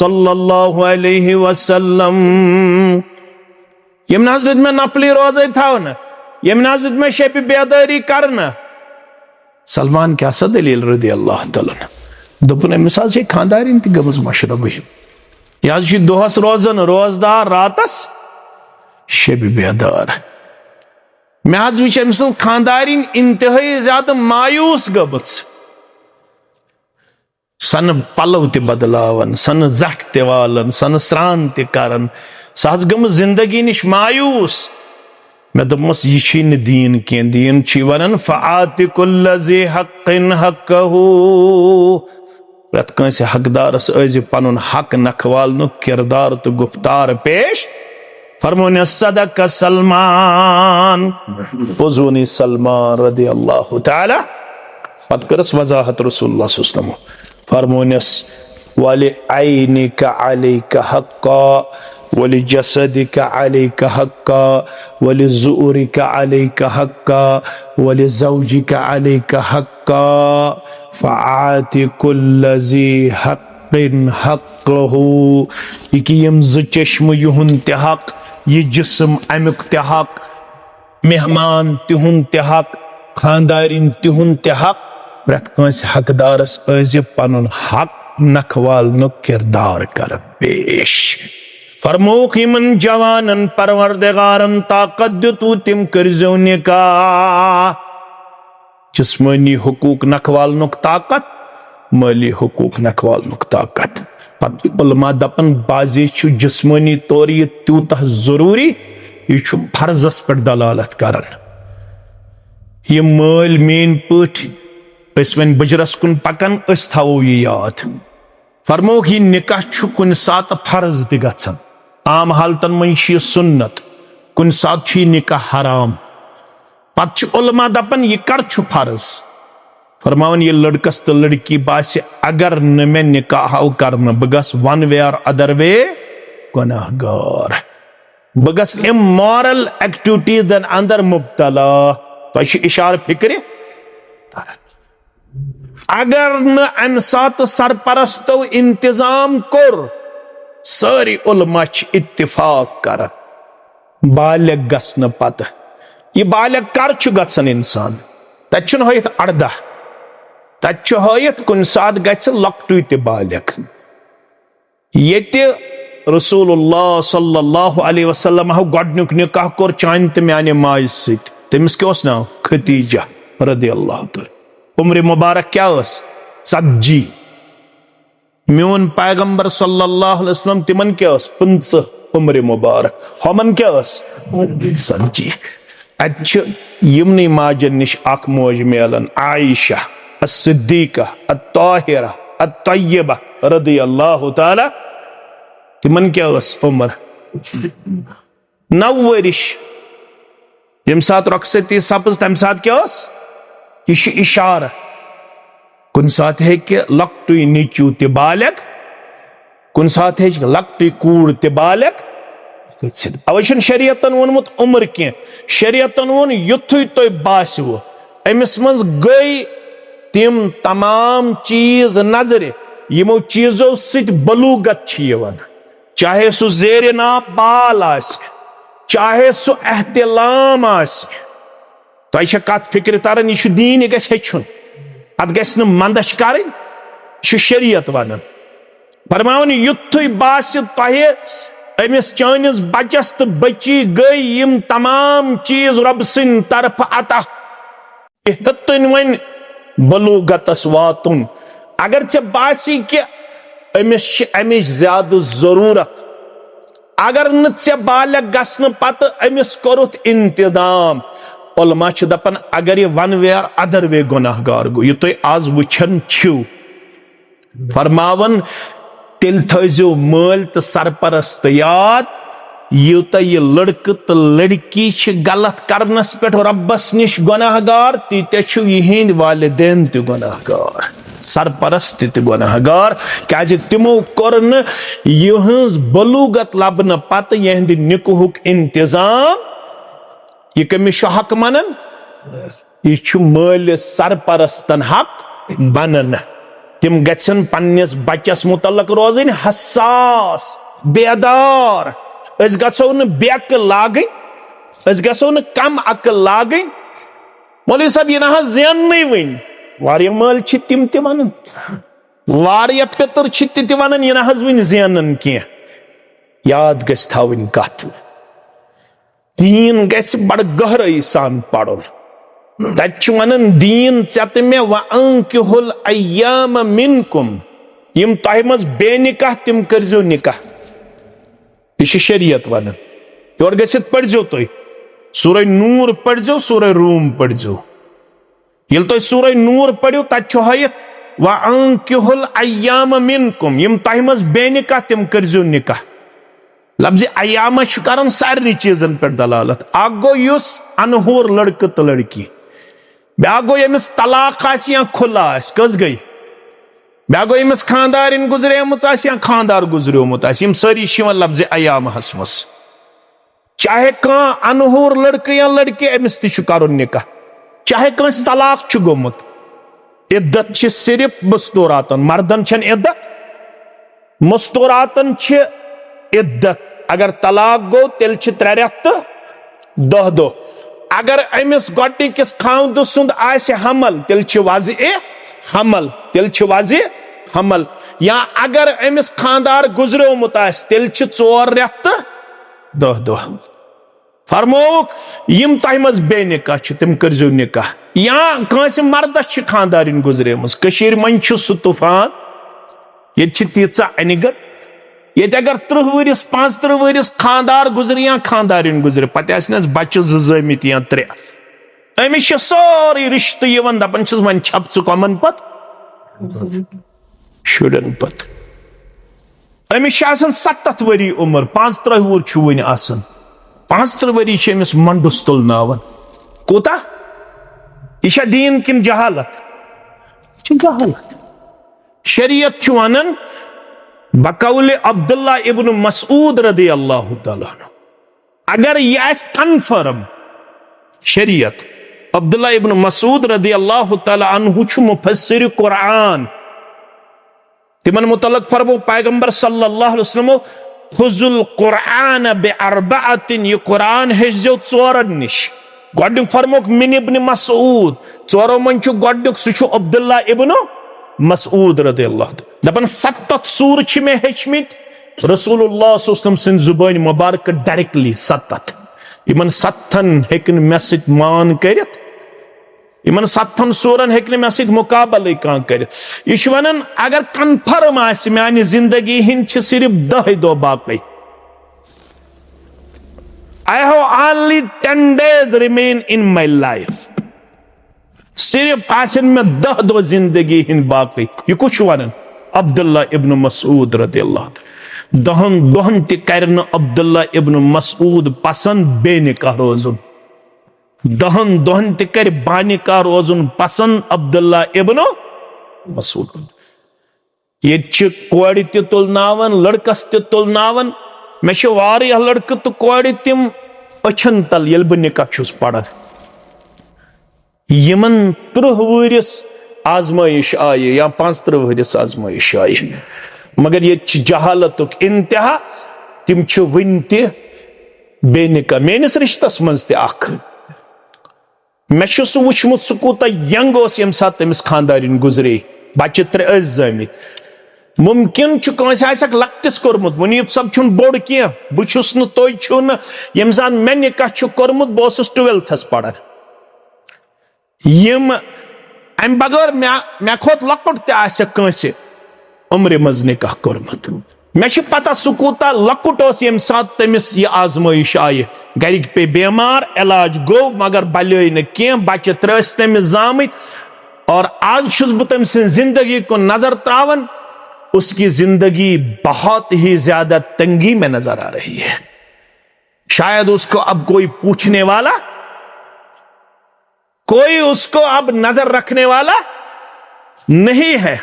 सल्लल्लाहु अलैहि वसल्लम यम नज मे नफली रोज थावन यम नज मे शब बेदारी करन सलमान क्या सा दलील रदी अल्लाह तआला दोपन अमिस खानदारिन तह गमज मशरब यह दोहस रोजन रोजदार रातस शब बेदार मे वुच अम सं खानदारिन इंतहाई ज्यादा मायूस गमज सन पलव तह बदलावन सन जट तह वालन सन स्रान तह करन सह गमज जिंदगी निश मायूस मे दोपमस यह न दीन कह दीन वन फ़आति कुल्ल ज़ी हक़्क़िन हक़्क़हू प्रत कंसे हकदारस ऐज पनुन हक नखवालनु किरदार तो गुफ्तार पेश फरमोने सदक सलमान फुजूनी सलमान रदी अल्लाह ताला पत करस वजाहत रसूलुल्लाह सल्लल्लाहु अलैहि वसल्लम फरमोनेस वली ऐनिका अलैका हक्का वली जसदिका अलैका हक्का वली ज़ुरिका अलैका हक्का वली ज़ौजिका अलैका हक्का फ़आति कुल्ल ज़ी हक़्क़िन हक़्क़हु यम ज़ चश्म युहुन ते हक़ ये जिस्म अमुक ते हक़ मेहमान तिहुन ते हक़ खानदारिन तिहुन ते हक़ प्रत कंस हकदारस ऐज पनुन हक नखवाल नु किरदार कर पेश फरमोख यमन जवानन परवरदिगारन ताकत दितु तिम करजो निकाह जिस्मानी हुकूक नखवाल नुक ताकत माली हुकूक नखवाल नुक ताकत पत उलमा दपन बाजी छु जिस्मानी तौर ये त्यूता जरूरी ये छु फर्जस पर दलालत करन ये माल मेन पठ वन बजरस कुन पकन थवो ये याद फरमोख ये निकाह छु कुन सात फर्ज ते गछन आम हालतन मन ये सुन्नत कुन सात छु निकाह हराम पत छु उलमा दपन ये कर छु फर्ज फरमावन ये लड़कस तो लड़की बासे अगर न मैं निकाह करना बगस वन वे और अदर वे गुनाहगार बगस इमोरल एक्टिविटीज अंदर मुब्तला तो इशार फिक्र अगर न अम सात सरपरस्तो इंतजाम कोर सारी उलमा इत्तिफाक कर बालिग गसन पत ये बालिग कर छु गसन इंसान तन हयत 18 तत हयत कुन सात गछ लक्टु ते बालिग ये रसूलुल्लाह सल्लल्लाहु अलैहि वसल्लम गोडनुक निकाह कोर चान ते माने माज सत तमिस क्या नाव खदीजा रदियल्लाहु तआला उम्र मुबारक क्या सज्जी मोन पैगंबर सल्लल्लाहु अलैहि वसल्लम तिमन क्या 15 उम्र मुबारक हमन क्या सज्जी अच्छ यमनी माजन निश अख मोज मेलन आयशा अस्सिद्दीका अत्ताहिरा अत्तय्यबा रदियल्लाहु तआला तिमन क्या उम्र 9 वर्ष यम सात रखसती सपज तम सात क्या यह इशारा कुन सात है कि लक्टु नीचू ते बालिग कुन सात है लक्टु कूड़ ते बालिग अवे शरीयतन वोनमुत उम्र की शरीयतन वोन युथु तो बासो अमिस मज गई तिम तमाम चीज नजर यमो चीजों सित बलूगत चाहे सु जेर ना बाल आसे चाहे सु एहतिलाम आसे तो कत फिक्र तरन यह दीन यह हेचुन अत गि मंदश कर शरीयत वन फरमान युथु बास तह अमिस चानिस बचस तो बची गई यम तमाम चीज रब सिन तरफ अता हेतुन वन बलूगतस वातुन अगर चे बासी कि अमिस ज्यादा जरूरत अगर न चे बालिग गसन पत अमिस कोरुत इंतजाम उलमा दपन अगर ये वन वे अदर वे गुनाहगार गो ये तो आज वुचन छु फरमावन तिल थो माल तो सरपरस्त याद यूत ये लड़क तो लड़की गलत करनस पे रब्बस निश गुनाहगार तीते यहिंद वालिदैन ते गुनाहगार सरपरस्त ते गुनाहगार क्या तिमो कोर यहज बलूगत लबन पत यहंद निकाहुक इंतजाम यह कमिस हक मनन यह माल सरपरस्तन हक बनन तिम गन पन्निस बचस मुतलक रोजन हसास बेदार गो न बेक लागन गो न कम अकल लागन मौलवी साहब यह ना जेन वन वारिया माल तिम ते वन वारिया पितर ते वन यह ना वन जेनन की याद गछ थवन कथ दीन गछ बड़ गहराई सान पढ़ुन तत वन दीन चत मे वअंकिहुल अय्याम मिनकुम यम तह मज बेनिकाह तिम करजो निकाह यह शरीयत वन योर गसित पढ़जो तुम सूरह नूर पढ़जो सूरह रूम पढ़जो ये तुम सूरह नूर पढ़ो तत व अंकिहुल अय्याम मिनकुम, यम तह मज बे निकाह तिम करजो निकाह। लफ्ज़ अय्याम कर सारे चीजन पे दलालत। अख गो युस अनहूर लड़के तो लड़की, ब्या गो यमिस तलाक आस या खुला आस कस गई, ब्या गो यमिस खानदारिन गुजरेमुत आस या खानदार गुजरेमुत आस, यम सारी शिवन लफ्ज़ अय्याम हस मस। चाहे कह अनहूर लड़के या लड़के अमिस तु करुन निकाह, चाहे कंस तलाक छु गोमुत। इद्दत छ सिर्फ मस्तूरातन, मर्दन छन इद्दत, मस्तूरातन छ इद्दत। अगर तलाक गो तेल छ 3 रेत 10 दो। अगर अमिस गोडनिकिस खावद सुंद आसे हमल तेल छ वाज़े हमल, तेल छ वाज़े हमल। या अगर अमिस खानदार गुजरेमुत आस तेल छ 4 रेत 10 दो। फरमोक यम तह मज बे निकाह तिम करजो निकाह। या कंस मर्दस खानदारिन गुजरेमस, कशीर मन सह तूफान, ये तीचा अनगढ़, ये अगर 30 वरिस 35 वरिस खानदार गुजर या खानदारिन गुजर, पत बच्चे 2 ज़मित या 3, अमिस सारे रिश्त दपान वन छप च कमन पत शुरन पत। अमिस 70 वरी उम्र, 35 वुर वन आसन, 35 वरी अमिस मंडुस तुलनावन। कोता यह दीन किन जहालत? जहालत। शरीयत वन बकौल अब्दुल्ला इब्न मसूद रदी अल्लाह तआला अन्हु, अगर यह कन्फर्म शरीयत, अब्दुल्ला इब्न मसूद रदी अल्लाह तआला अन्हु छु मुफस्सिर कुरान, तिमन मुतलक फरमो पैगंबर सल्लल्लाहु अलैहि वसल्लम खुजुल कुरान बिअरबअतिन, ये कुरान हेजो 4 निश। गोडनिक फरमोक मिन इब्न मसूद, 4 मन छु गोडनिक सु अब्दुल्ला इब्न मसूद रदियल्लाहु अन्हु। दपन 70 सूर छ मे हेचमित रसूलुल्लाह सल्लल्लाहु अलैहि वसल्लम सिन जुबान मुबारक डायरेक्टली 70। इमन 70 हेकन मे सित मान करित, इमन 70 सूरन हेकन मे सित मुकाबले कां करित। इश वनन अगर कन्फर्म आसि म्यानि जिंदगी हिन छ सिर्फ 10 दो बाकी, I have only 10 days remain in my life, सिर्फ आसन में 10 दो जिंदगी हिन बाकी। यह कुछ वन अब्दुल्ला इब्न मसूद रदियल्लाहु अन्हु। 10 दोहन त करन अब्दुल्ला इब्न मसूद पसंद बेनिकाह रोजुन, 10 दोहन त कर बानिकाह रोजुन पसंद अब्दुल्ला इब्न मसूद। ये कोड़ त तुलनावन, लड़कस त तुलनावन। मे वारिया लड़क तो कोड़ तिम अछन तल ये बह निकाह छुस पढ़न, यमन 30 वरिस आजमाइश आये या 35 वरिस आजमाइश आये, मगर ये जहालतुक इंतहा, तिम वन त बेनिकाह। मेनिस रिश्तस मज त मे सह वुचमुत सह कूता यंग यम सात तमिस खानदारिन गुजरे, बच्चे 3 ज़मित। मुमकिन लक्टिस कोर्मुत, मुनीब सब छुन बोड़ क्या, बुछुस न तोय छुन, यम सात मे निकाह छु कोर्मुत बह ओसुस 12थस पढ़न। यम अम बगैर मे खोत लकुट त आसे कंसे उम्र मज निकाह कोर्मुत, मे छ पता सह कूता लकुट ओस यम सात तमिस यह आजमाइश आये। गरिक पे बीमार, इलाज गो मगर बल्योय न किया, बच्चे 3 तमिस जामित। और आज छुस बह तम सिन जिंदगी को नजर त्रावन, उसकी जिंदगी बहुत ही ज्यादा तंगी में नजर आ रही है। शायद उसको अब कोई पूछने वाला, कोई उसको अब नजर रखने वाला नहीं है।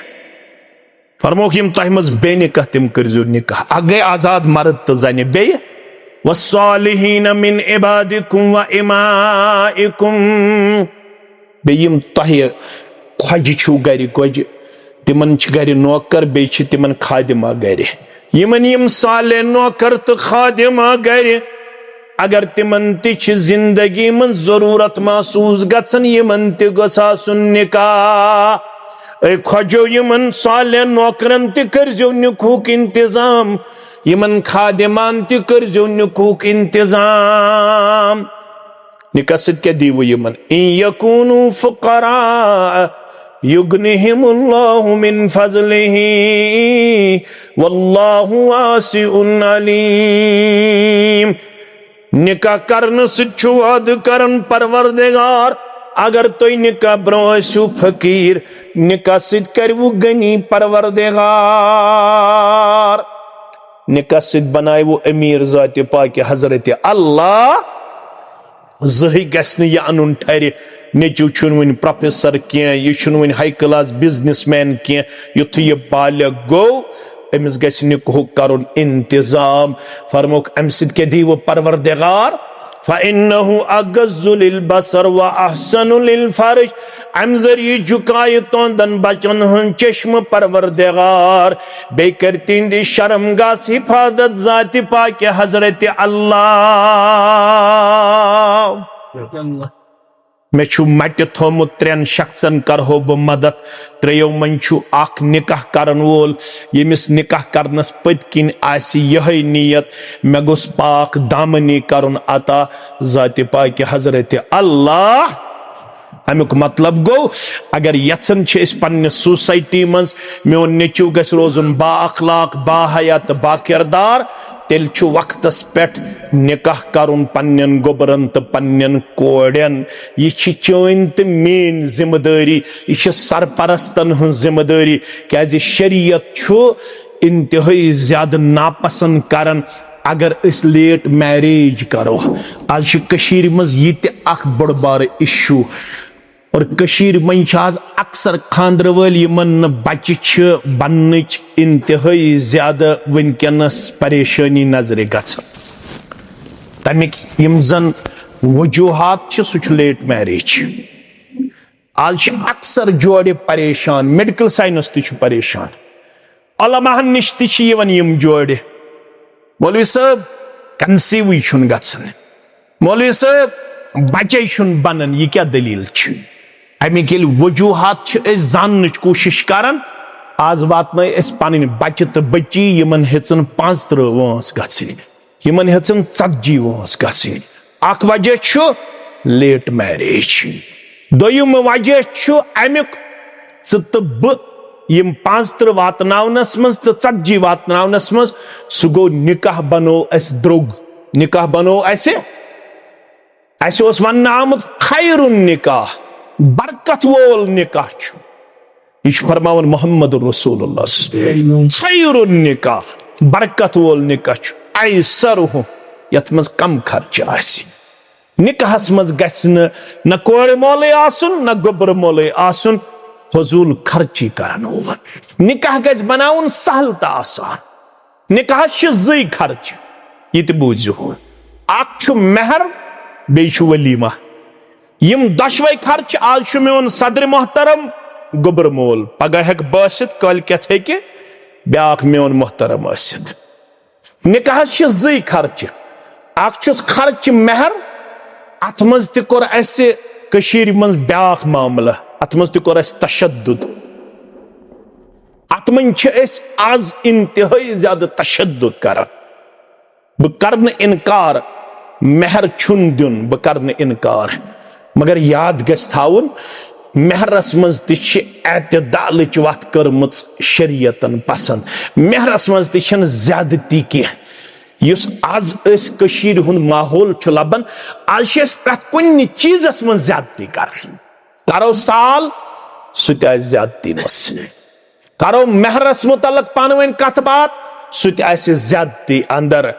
फरमोक यम तह मज बे निकाह तिम करजो निकाह। अगे आजाद मर्द तो जने बे वस्सालिहीन मिन इबादिकुम व इमाइकुम, बे यम तह खोज छु गर गोज, तिमन गर नौकर, बे तिमन खादिमा गर, यमन यम साले नौकर तो खादिमा गर, अगर तिमन तिछ जिंदगी में जरूरत महसूस गसन, यमन त गसासुन निकाह। खोजो यमन साले नौकरन त करजो निकुक इंतजाम, यमन खादिमान त करजो निकुक इंतजाम। निकाह सद क्या दीवो यमन, इन यकूनु फुकरा युगनिहिमुल्लाहु मिन फज़लिही वल्लाहु वासिउन अलीम। निकाह करन सिछु वाद करन परवरदिगार अगर तुम निकाह ब्रो आसू फकीर निकाह सिद करवु गनी परवरदिगार निकाह सिद बनाए वो अमीर ज़ात पाक हजरत अल्लाह जही गस्न यह अनुन ठहरे नेचू छुन वन प्रोफेसर क्या यह छुन वन हाई क्लास बिजनेसमैन क्या युथ यह बालिग गो अमिस गस निकाह करुन इंतजाम फरमोक अम सिद के दी वो परवरदिगार फ़इन्नहु अगज़्ज़ु लिलबसर व अहसनु लिलफर्ज अम ज़रिए झुकाए तोंदन बचन हन चश्म परवरदिगार बे करतीन दी शर्मगाह हिफाजत ज़ात पाक हजरत अल्लाह मे छु मट थोमुत त्रेन शख्सन करहो ब मदद त्रेयो मन छु आख निकाह करन वोल यमिस निकाह करनस पतकिन आसी यही नियत मे गोस पाक दामनी करन अता ज़ात पाक हजरत अल्लाह अमुक मतलब गो अगर यचन छ इस पन्ने सोसाइटी मंस मोन नेचू गस रोजुन बा अखलाक बा हयात बा किरदार तेल छु वक्तस पेट निकाह करुन पन्नन गोबरन तो पन्नन कोड़न यह चोन तो मेन जिम्मेदारी यह सरपरस्तन हन जिम्मेदारी क्या शरीयत छु इंतहाई ज्यादा नापसंद करन अगर इस लेट मैरिज करो आज कशीर मज यह अख बड़ बार इशू और कशीर मंच आज अक्सर खानदर वल यमन बच्चे बनच इंतहाई ज्यादा वनकनस परेशानी नजर गछन तमिक यम जन वजूहात सह लेट मैरिज आज अक्सर जोड़े परेशान मेडिकल साइंस तह परेशान उलमाहन निश तह यम जोड़े मौलवी साहब कंसीव गछन मौलवी साहब बच्चे बनन यह क्या दलील अमिक वजूहात जान कोशिश करान आज वात पन बच्चे तो बच्ची यमन हेचन 35 वस गन यमन हेचन 40 वस गन अख वजह लेट मैरिज दोयम वजह अमुक तो यम 35 वातनावनस मज तो 40 वातनावनस मज सह गो निकाह बनो अस द्रोग निकाह बनो अस वन आमुत खैरुन निकाह बरकत वोल निकाह यह फरमावन मोहम्मद रसूलुल्लाह खैरुन निकाह बरकत वोल निकाह ऐसरुहु यथ मज कम खर्च आसि निकाहस मज गछ न कोड़ मोले आसुन न गोबर मोले आसुन फजूल खर्ची करन वोल निकाह गछ बनाउन सहल त आसान निकाह ज़ी खर्च यह त बूझो अख मेहर बेचु वलीमा यम दशवे खर्च आज मोन सदर मोहतरम गोबर मोल पगह हेक बसित कल कत हेके ब्याख मोन मोहतरम आसित निकाह ज़ी खर्च अख खर्च मेहर अत मज त कोर असे कशीर मज ब्याख मामला अत मज त कोर अस तशद्दुद अत मन आज इंतहाई ज्यादा तशद्दुद कर बह कर इनकार मेहर छुन दिन बह कर इनकार मगर याद गछ थाउन मेहरस मज ततदाल वत कर्म शरीयतन पसंद मेहरस मज तन ज्यादती कह आज कशीर हुंद माहौल लबन आज प्रत कुन चीजस मज ज्यादती करो साल सह ज्यादती मस करो मेहरस मुतलक पानवन कथ बात सह ज्यादती अंदर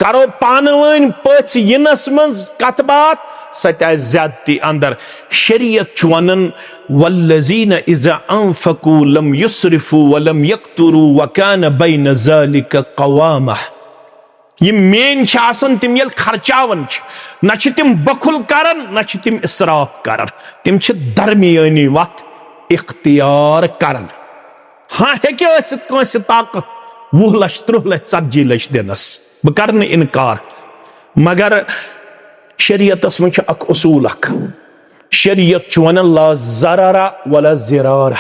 करो पानवन पच यिनस मज कथ बात सह ज्यादती अंदर शरीयत वनन वल्लज़ीन इज़ा अंफ़क़ू लम युस्रिफ़ू वलम यक़्तुरू वकान बैन ज़ालिक क़वामा यह मेन तिम ये खर्चावन न तिम बखुल करन न तिम इसराफ करन तिम दरमियानी वत इख्तियार करन हाँ हेके ताकत 20 लाख 30 लाख 40 लाख दिनस बह कर इनकार मगर शरीयतस मज अख उसूल शरीयत वन ला ज़ररा वला ज़िरारा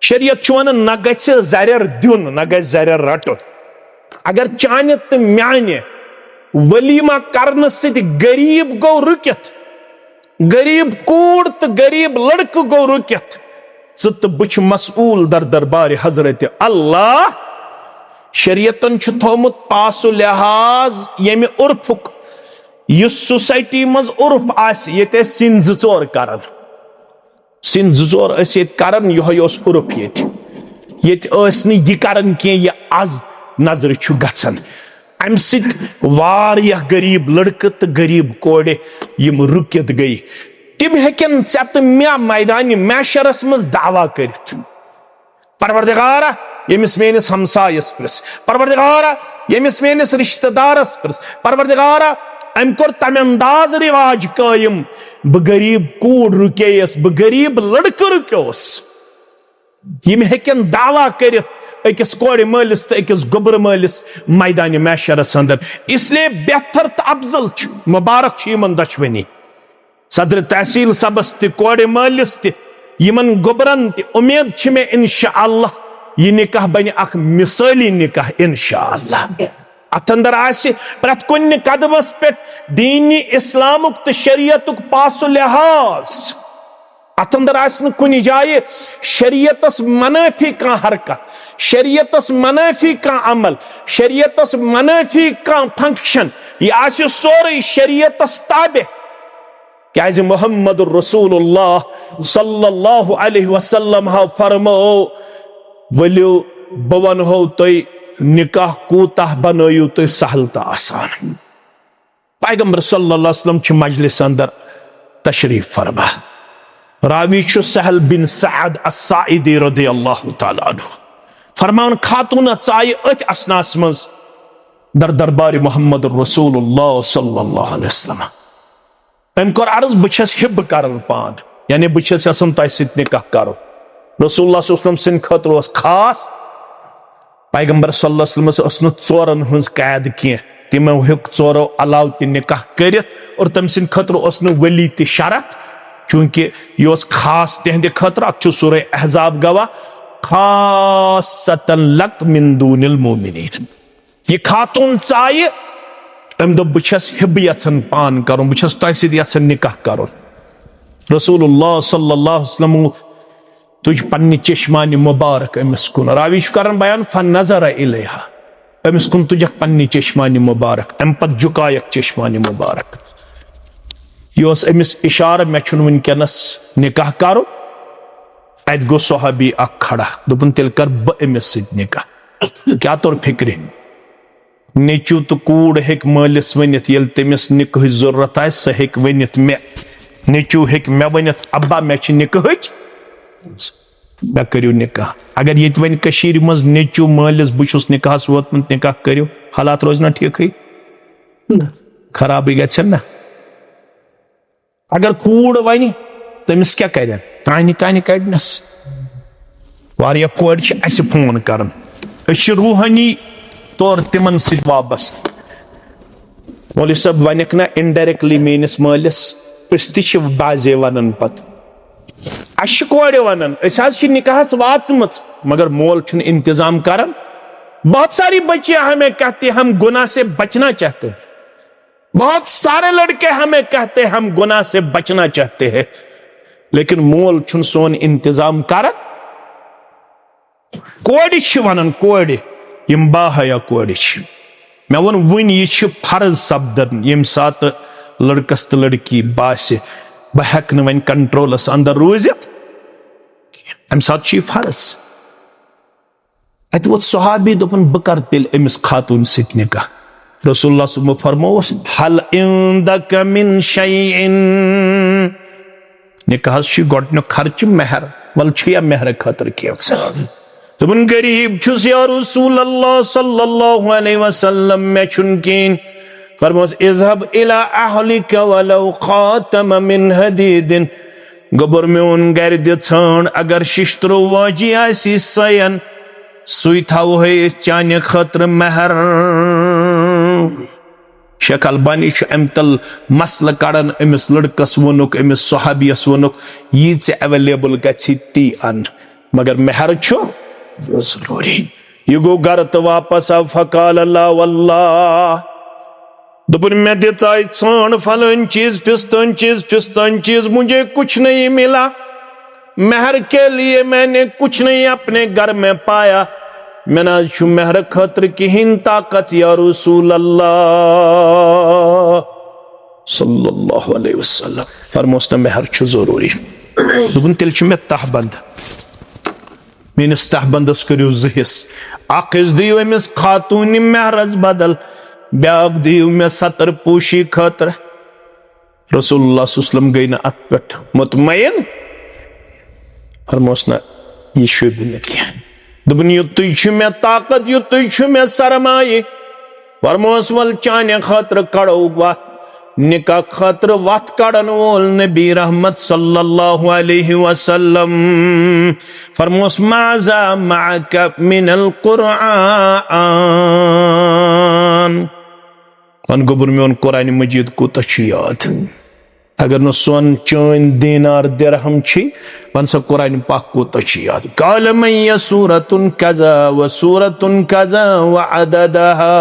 शरीयत वन न गछ ज़रर दिन न गछ ज़रर रटुन अगर चाने तो म्याने वलीमा करन सति गरीब गो रुकित गरीब कूड़ तो गरीब लड़क गो रुकित तो बुछ मसूल दर दरबार हजरत अल्लाह शरीयतन थोमुत पासु लिहाज यमि उर्फुक युस सोसाइटी मज उर्फ आस ये सिन जोर करन सिन जोर करन यह उर्फ ये यह करन कि यह आज नजर गन अम सह गरीब लड़के तो गरीब कोड़े यम रुकित गई तिम हेकन ऐ तो मे मैदान मैशरस मज दावा कर परवरदिगारा यमिस मेनिस हमसायस प्रिस परवरदिगारा यमिस मेनिस रिश्तेदारस प्रिस परवरदिगारा अम कोर तम अंदाज रिवाज कायम बह गरीब कूड़ रुकेयस बह गरीब लड़के रुक्योस यम हेकन दावा कर अकिस कोड़ मालिस तो अकिस गोबर मालिस मैदान मैशरस अंदर इसलिए बेहतर तो अफजल मुबारक यमन दशवनी सदर तहसील सबस त कोड़ मालिस त यमन गोबरन त उम्मीद मे इंशाअल्लाह यह निकाह बन अख मिसाली निकाह इंशाअल्लाह अत अंदर प्रत कुन कदमस पे दीनी इस्लामुक तो शरीयतुक पास लिहाज अत अंदर कुन जाए शरीयतस मनाफी का हरकत शरीयतस मनाफी का अमल शरीयतस मनाफी का फंक्शन यह सोरे शरीयतस ताबे क्या मोहम्मद रसूलुल्लाह सल्लल्लाहु अलैहि वसल्लम हाव फरमो वलियो बवन हो तो निकाह कूताह बनयु तो सहल तो आसान पैगंबर सल्लल्लाहु अलैहि वसल्लम च मजलिस अंदर तशरीफ फरमा रावी सहल बिन सअद अस्साइदी रदियल्लाहु तआला अन्हु फरमान खातून चाय अथ असनास मज दर दरबार मोहम्मद रसूलुल्लाह सल्लल्लाहु अलैहि वसल्लम अम कोर अर्ज बस हिब कर पान यानी बस यसान तह सत निकाह करो रसूलुल्लाह सल्लल्लाहु अलैहि वसल्लम खतर खास पैगंबर सल्लल्लाहु अलैहि वसल्लम चोरन हज कैद कह तमो हेक चोरो अलाव त निकाह कर और तम सद खतर वली त शरत चूंकि यह खास तहद खतर अत सूरह अहज़ाब गवाह खासतन लक मिन दूनिल मोमिनीन यह खातून चाय अम दो बस हिब यन पान कर बस तह सद निकाह कर रसूलुल्लाह सल्लल्लाहु अलैहि वसल्लम तुझ पन्ने चश्मान मुबारक अमिस कुन रावी कर बयान फन नजर इलेहा अमिस कुन तुझक पन्ने चश्मान मुबारक अम पत झुकायक चश्मान मुबारक यह अमिस इशारा मे वनकनस निकाह करो अत गो सहाबी अख खड़ा दोपन तेल कर बमिस सत निकाह क्या तोर फिक्र नेचू तो कूड़ हेक मालिस वनित येल तमिस निकाह जरूरत आए सह हेक वनित मे नेचू हेक मे वनित अब्बा मे निकाहच मे करियो निकाह अगर ये वन कशीर मज नेचू मालिस बुछुस निकाहस वोतमुत निकाह करियो हालात रोज ना ठीक खराब गन ना अगर कूड़ वन तमिस क्या कर कान कान कड़नस वारिया कोड़ फोन कर रूहानी तौर तिमन सत वाबस्त मौलवी साहब वनक ना इनडायरेक्टली मेनिस मालिस अस बाजे वन पत अश कोड़ वन निकाहस वाचम मगर मोल इंतजाम कर बहुत सारी बच्चियां हमें कहती हम गुनाह से बचना चाहते हैं बहुत सारे लड़के हमें कहते हैं हम गुनाह से बचना चाहते हैं लेकिन मोल सोन इंतजाम कर कोड़ वन कोड़ यम बाहया कोड़ मे वो वन यह फर्ज सपदन यम सात लड़कस तो लड़की बासे बह हेक वन कंट्रोलस अंदर रूजित अम सात फर्ज अत वो सहाबी दोपन बह कर तेल अमिस खातून सत निकाह रसूलुल्लाह सल्लल्लाहु अलैहि वसल्लम फरमोस हल इंदक मिन शैइन निकाहस गोडनुक खर्च मेहर वल या मेहर खतर कैं दोपन गरीब छुस या रसूलुल्लाह सल्लल्लाहु अलैहि वसल्लम मे छुन कीन फरमोस इज़हब इला अहलिका वलौ खातम मिन हदीदिन गोबर मेन गर दि छान अगर शिश्तरो वाजी आसी सयन सुई थाव है चान खतर मेहर शेख अलबानी अम तल मसल कड़न अमिस लड़कस वोनुक अमिस सहाबियस वोनुक यह ऐ अवेलेबल गि ती अन मगर मेहर जरूरी यह गो गर तो वापस आव फकाल अल्लाह वल्लाह दोपन मे दिचाई छान फलन चीज फिस्तान चीज मुझे कुछ नहीं मिला मेहर के लिए मैंने कुछ नहीं अपने घर में पाया मैंने मेहर खतर किहिन ताकत या रसूल अल्लाह सल्लल्लाहु अलैहि वसल्लम फरमोस न मेहर छु जरूरी दुबन तेल छु मे तहबंद मेनिस तहबंदस करियो जहिस आकिस दियो अमिस खातून मेहरस बदल ब्याक दियो मे सतर पोशी खतर रसूलुल्लाह सल्लल्लाहु गई न अत पे मुतमईन फरमोस न यह शुभ न क्या दुबन युतुई छु मे ताकत युतुई छु मे सरमाये फरमोस वल चाने खतर कड़ो वत निका खतर वत कड़न वोल नबी रहमत सल्लल्लाहु अलैहि वसल्लम फरमोस माजा माका मिनल कुरआन वन गोबर में कुरान मजीद कोता छु याद अगर न सोन चैन दीनार दिरहम छी वन सा कुरान पाक कोता छु याद काल मैया सूरतुन कज़ा व सूरतुन कज़ा व अददहा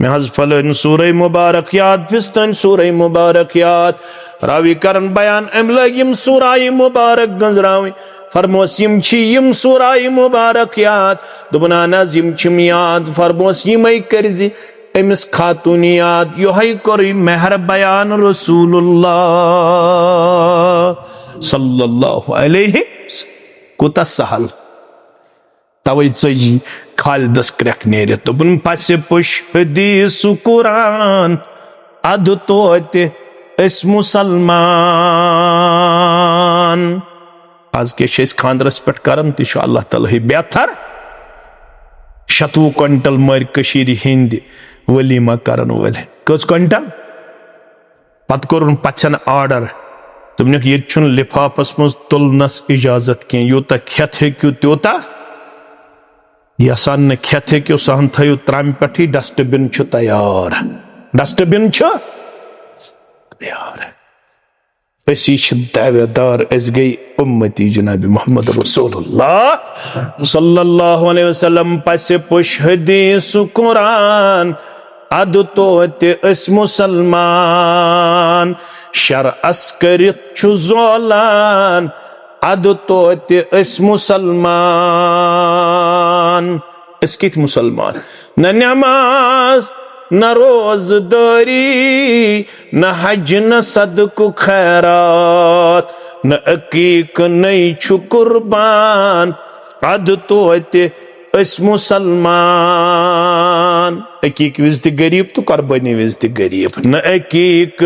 मैं हज फलन सूरह मुबारक याद फिस्तन सूरह मुबारक याद रावी करन बयान अम लगिम सूरह मुबारक गंजरावी फरमोस यम छी यम सूरह मुबारक याद दुबना नज़िम छिम याद फरमोस यमई करजी अमिस खातून याद योहई करी मेहर बयान रसूलुल्लाह सल्लल्लाहु अलैहि कोता सहल तवै चजी खालिदस क्रैक नेर दोपन पस पुश हदीस कुरान अद तोते अस मुसलमान आज के खानदरस पे करन तह अल्लाह ताला बेहतर 100 क्विंटल मर कशीर हिंद वलीमा करन वल कस क्विंटल पत कोरुन पछन आर्डर दोपन ये लिफाफस मज तुलनस इजाजत कह यूता खेत हेक्यू त्योता यसान न खेत हेक्यू सहन थयू त्राम पे डस्टबिन तैयार डस्टबिन तैयार असी दावेदार अस गई उम्मती जनाब मोहम्मद रसूलुल्लाह सल्लल्लाहु अलैहि वसल्लम पस पुश हदीस कुरान अद तोते अस मुसलमान शर अस्करित छु ज़ोलान अद तोते अस मुसलमान अस कित मुसलमान न नमाज न रोजदारी न हज न सदक खैरात न अकीक नहीं छु कुर्बान अद तोते अस मुसलमान अकीक विज गरीब तो कुर्बानी विज गरीब न अकीक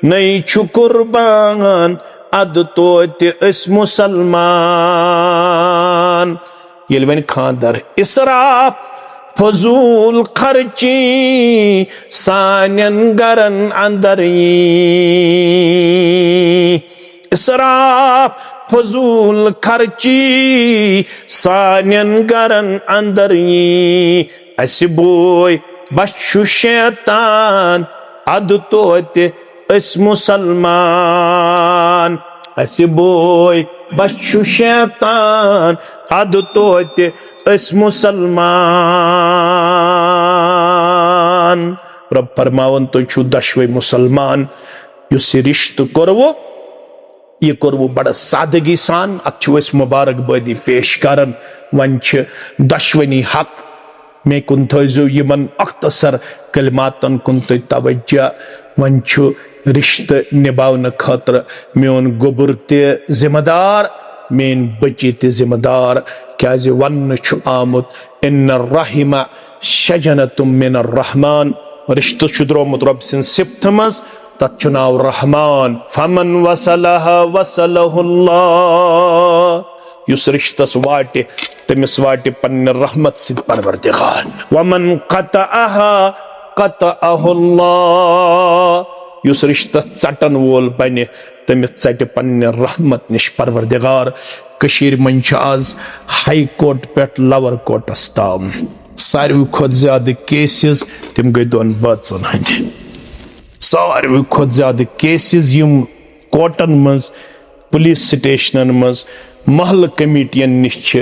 नहीं छु कुर्बान अद तोते अस मुसलमान ये वन खानदार इसराफ फजूल खर्ची सानन गरन अंदर इसराफ फजूल खर्ची सानन गरन अंदर अस बोय बच्चु शैतान अद तोते अस मुसलमान अस बोय बच्चु शैतान अद तोते अस मुसलमान रब फरमावन तो छु दशवे मुसलमान युस रिश्त करवो ये करवो बड़ा सादगी सान अस मुबारकबादी पेश करन वन दशवनी हक मे कुन थो यमन अख्तसर कलमातन कुन तवज्जो वन रिश्त निभावन खतर मेन गोबर जिम्मेदार मेन बची जिम्मेदार क्या वन आमुत इन रहिमा शजनतुम मिन रहमान रिश्त द्रोमुत रब सिंद सिफ्त मज तत् नाव रहमान फमन वसलहा वसलहुल्लाह युस रिश्तस वाटे तमिस वाटे पन्न रहमत सिद परवरदिगार वमन क़तअहा क़तअहुल्लाह युस रिश्त चटन वोल बने तमिस चट पन्न रहमत निश परवरदिगार कशीर मंच आज हाई कोर्ट पे लवर कोर्टस ताम सारवी खुद ज्यादा केसेस तम गई दोन बचन हंद सारवी खुद ज्यादा केसेस यम कोर्टन मज पुलिस स्टेशन मज महल कमेटियन निश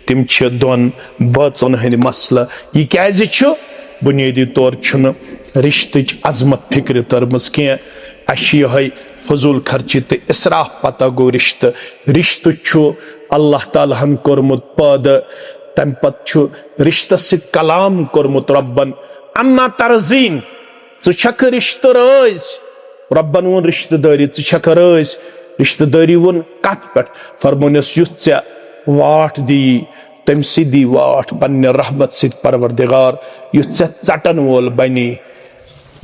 तम दोन बचन हंद मसला यह क्या बुनियादी तौर रिश्तच अजमत फिक्र तरमस कह फजूल खर्ची तो इसराफ पता गो रिश्त रिश्त अल्लाह ताला हन कोरमुत पद तम पत रिश्त से कलाम कोरमुत रब्बन अम्मा तरजीन छक रिश्त राज रब्बन वोन रिश्तेदारी छक राज रिश्तेदारी वोन कत पे फरमोनस युथ चे वाट दी तम दी वाट पन्ने रहमत सिद परवरदिगार युथ चे चटन वोल बनी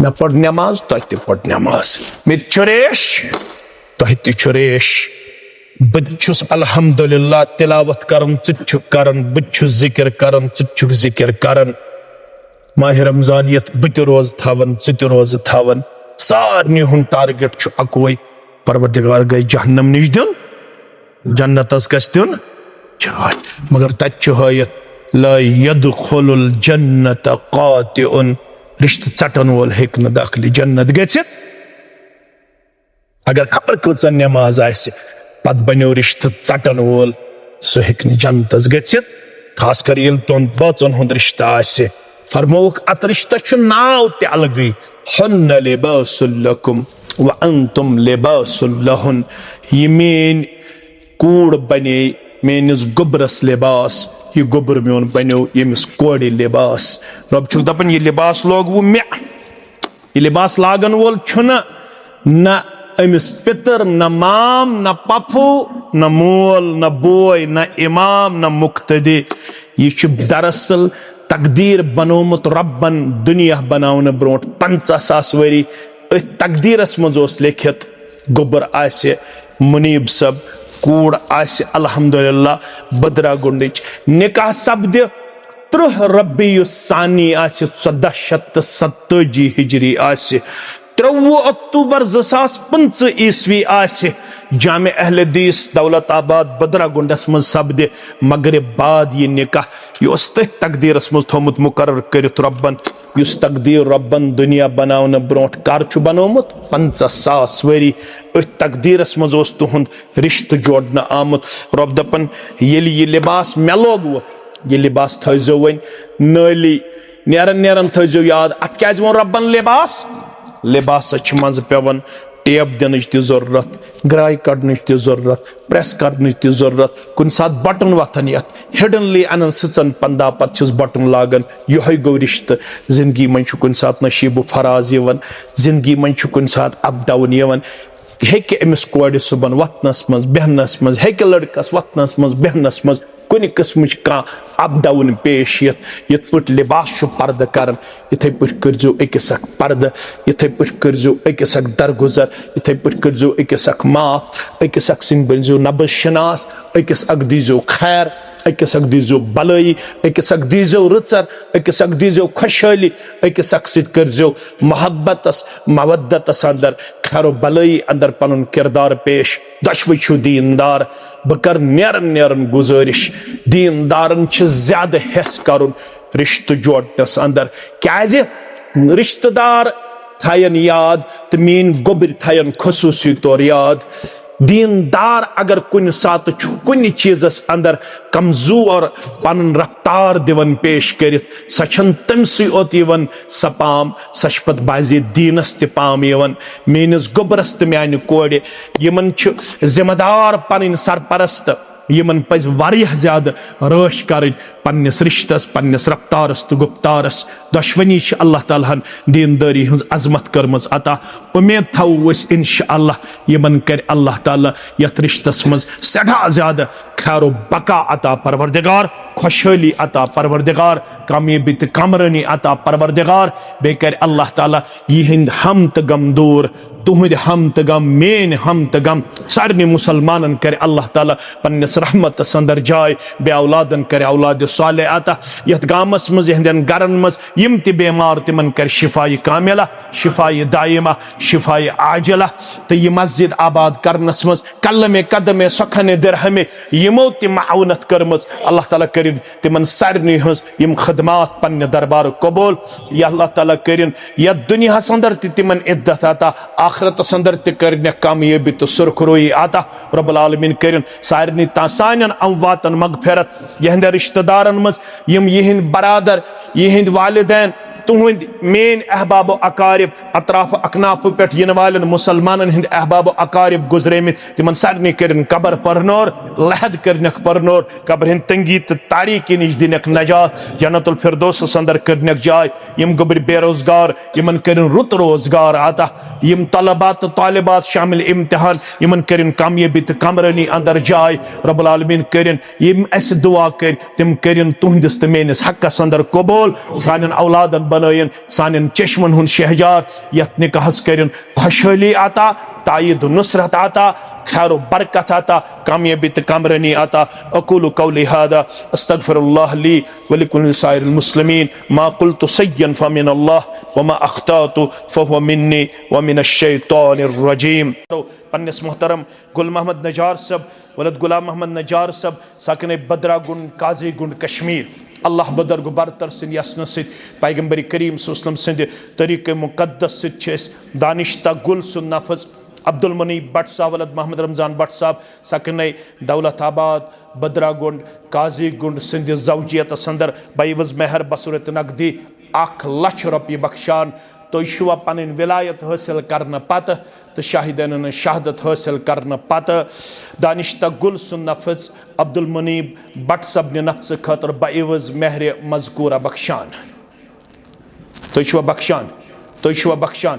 मे पढ़ नमाज तह पढ़ नमाज मे रेश तह रेश बस अल्हम्दुलिल्लाह तिलावत करन करन बस जिक्र करन जिक्र करन माह रमजानियत बत रोज थवन रोज थवन सारनी हुन टारगेट अकुवै परवरदिगार गई जहन्नम निश दिन जन्नतस गस दिन चाय मगर तत हयत ला यदखुलुल जन्नत कातिउन रिश्त चटन वोल हेक न दाखिल जन्नत गछित अगर खबर कच नमाज आसे पत बनो रिश्त चटन वोल सह हेक न जन्नतस गछित खास कर ये तोन बचन हुंद रिश्त आसे फरमोक अत रिश्त नाव ते अलगै हुन्न लिबासुल लकुम व अंतुम लिबासुल लहुन ये मेन कूड़ बने मेनिस गुबरस लिबास ये गुबर मोन बनो यमिस कोड़ लिबास रब छु दपन ये लिबास लोगवु मे ये लिबास लागन वोल छुना न अमिस पितर न माम न पफू न मोल न बोय न इमाम न मुक्तदी ये छु दरअसल तकदीर बनोमुत रब्बन दुनिया बनावन ब्रोट 50,000 वरी तकदीरस मज लिखित गुबर आसे मुनीब सब कूड़ आसे अल्हम्दुलिल्लाह बदरा गुंडिच निकाह सब्द 30 रबीउ सानी आसे 1427 हिजरी आसे 23 अक्टूबर 2025 ईस्वी आसे जामे अहले हदीस दौलताबाद बदरा गुंडस मज सब्द मगरिब बाद ये निकाह युस तकदीरस मज थोमुत मुकर्रर करित रब्बन युस तकदीर रब्बन दुनिया बनावन ब्रोट कर छु बनोमुत 50,000 वरी तकदीरस मज ओस तुहुंद रिश्त जोड़ना आमुत रब दपन येली ये लिबास मे लोगवु ये लिबास थजो वन नाली नेरन नेरन थजो याद अत क्या वो रब्बन लिबास लिबास मज पेवन टेप दिन जरूरत ग्राय कड़न जरूरत प्रेस करन जरूरत कुन सात बटन वथन ये हिडनली अन सचन पंदा पे बटन लागन ये गो रिश्त जिंदगी मन कुन सात नशीब फराज जिंदगी मन कुन सात अप डाउन हेक अमिस कोड़ सुबन वतनस मज बेहनस मज हेक लड़कस वतनस मज बेहनस मज कुन किस्म अप डाउन पेश यथ पे लिबास पर्द कर इथे पे करजो अकिस पर्द इथे पे करजो अकिस दरगुजर इथे पे करजो अकिस माफ अकिस सिंह बनजो नब शनास अकिस दीजो खैर अकिस दीजो भलाई अकिस दीजो रुचर अकिस दीजो खुशहाली अकिस करजो मोहब्बतस मवद्दतस अंदर खैर भलाई अंदर पन किरदार पेश दशवई छु दीनदार बह कर नेरन नेरन गुजारिश दीनदारन ज्यादा हेस करुन रिश्त जोड़नस अंदर क्या रिश्तेदार थयन याद तो मीन गोबर थयन खसूसी तौर याद दीनदार अगर कुन सात कुन चीजस अंदर कमजोर पन रफ्तार दिवन पेश करित सचन तमसी ओत यवन सपाम सचपत बाजी दीनस ते पाम यवन मेनिस गोबरस ते म्यान कोड़ यमन जिम्मेदार पन सरपरस्त यमन पज वारियाह ज्यादा रश कर पन्निस रिश्तस पन्निस रफ्तारस तो गुप्तारस दशवनी अल्लाह तालाहन दीनदारी हज अजमत करमज अता उम्मीद थो इंशाअल्लाह यमन कर अल्लाह ताला यथ रिश्तस मज सड़ा ज्यादा खैर बका अता परवरदिगार खुशहाली अता परवरदिगार कामयाबी तो कामरानी अता परवरदिगार बे कर अल्लाह ताला यिहिंद हम तो गम दूर तुहद हम तो गम मेन हम तो गम सारे मुसलमानन कर अल्लाह ताला पन्निस रहमत अंदर जाय बे औलादन कर औलाद साले अता यथ गामस मज यहंदन गरन मज यम ते बेमार तिमन कर शिफाई कामिला शिफाई दायमा शिफाई आजिला तो ये मस्जिद आबाद करनस मज कलमे कदमे सखने दिरहमे यमो ते माउनत करमज अल्लाह ताला करिन तिमन सारनी हज यम खदमात पन्ने दरबार कबूल या अल्लाह ताला करिन या दुनिया संदर तिमन इद्दत अता आखिरत संदर ते करने कामयाबी तो सुरखरोई अता रब्बुल आलमीन करिन सारनी तासानन अमवातन मगफिरत यहंद रिश्तेदारन मज यम यहिंद बरादर यहिंद वालिदैन तुहंद मेन अहबाब अकारिब अतराफ अकनाफ पे इन वालन मुसलमान हंद अहबाब अकारिब गुजरे तिमन सारे कर कबर परनोर लहद कर परनोर कबर हंद तंगी तो तारीकी नश दिन नजात जन्नतुल फिरदौस अंदर कर जाय यम गबर बेरोजगार यमन कर रुत रोजगार आता यम तलबात तालिबात शामिल इम्तिहान यमन कर कामयाबी तो कमरनी अंदर जाय रब्बुल आलमीन कर यम अस दुआ कर तिम कर तुहंदिस तो मेनिस हक्कस अंदर कबूल सान औलादन बनयन सान चश्मन हुन शहजार यथ निकाहस कर खुशहाली आता तायद नुसरत आता खैर बरकत आता कामयाबी तो कमरनी आता अकूलु कौली हादा अस्तगफिरुल्लाह ली व लिकुल्लि साइरिल मुस्लिमीन मा कुल्तु सय्यन फमिनल्लाह व मा अख्तातु फहुव मिन्नी व मिनश शैतानिर रजीम। पन्नस मोहतरम गुल मोहम्मद नजार सब वलद गुलाम मोहम्मद नजार सब साकिन बदरा गुंड काजी गुंड कश्मीर अल्लाह बदर गुबरतर सिंध यसन सित पैगंबर करीम सल्लल्लाहु अलैहि वसल्लम सिंध तरीक़े मुक़द्दस सित दानिश्ता गुल सुन नफज अब्दुल मुनीब भट्ट साहब वलद मोहम्मद रमज़ान भट्ट साहब साकिन दौलताबाद बदरा गुंड काजी गुंड सिंध जौजियत अंदर बवज मेहर बसुरत नकदी 1 लाख रुपये बख्शान तो शुआ पन विलायत हासिल करने पत तो शाहिदन शहादत हासिल करने पत दानिश्ता गुल सुन नफज अब्दुल मुनीब भट्ट सब नफ्स खतर बवज मेहर मजकूरा बख्शान तो बख्शान तो बख्शान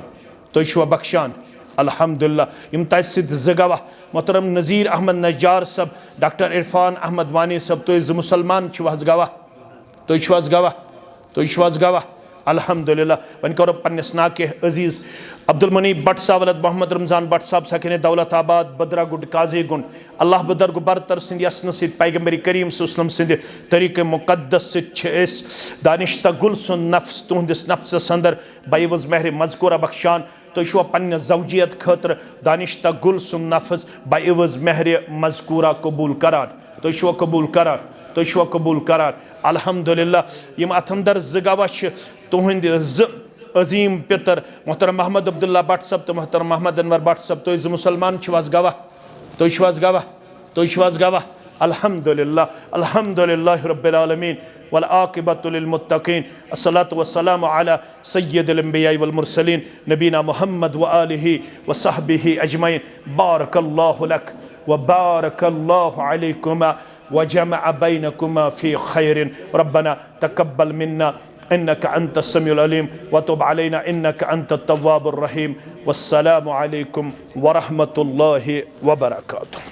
तो बख्शान अल्हम्दुलिल्लाह यम तसिद गवाह मोहतरम नज़ीर अहमद नजार सब डॉक्टर इरफान अहमद वानी सब तो मुसलमान गवाह तो गवाह गवाह अल्हम्दुलिल्लाह वन करो पन्नस नाके अजीज अब्दुल मुनीब भट्ट साहब वलद मोहम्मद रमज़ान भट्ट साहब सकिन दौलताबाद बदरा गुंड काजी गुंड अल्लाह बदर गुबरतर सिंध यसन सित पैगंबर करीम सल्लल्लाहु अलैहि वसल्लम सिंध तरीक़े मुक़द्दस सित दानिश्ता गुल सुन नफ्स तुहंदिस नफ्स अंदर बवज मेहर मजकूरा बख्शान तो पन्न जौजियत खतर दानिश्ता गुल सुन नफ्स बवज मेहर मजकूरा कबूल करान तो कबूल करान तो कबूल करान अल्हम्दुलिल्लाह यम अथ अंदर गवाह तुहंद अजीम पितर मोहतरम मोहम्मद अब्दुल्ला भट्ट सब तो मोहतरम मोहम्मद अनवर भट्ट सब तो मुसलमान गवाह तो गवाह तो गवाह अल्हम्दुलिल्लाह अल्हम्दुलिल्लाह रब्बिल आलमीन वल आक़िबतु लिल मुत्तक़ीन अस्सलातु वस्सलामु अला सय्यिदिल अंबिया वल मुरसलीन नबीना मुहम्मद व आलिहि व सहबिहि अजमईन बारकल्लाहु लक व बारकल्लाहु अलैकुमा व जमअ बैनकुमा फी खैरिन रब्बना तक़ब्बल मिन्ना इन्नका अंतस समीउल अलीम व तुब अलैना इन्नका अंतत तव्वाबुर रहीम वस्सलामु अलैकुम व रहमतुल्लाहि व बरकातुहू।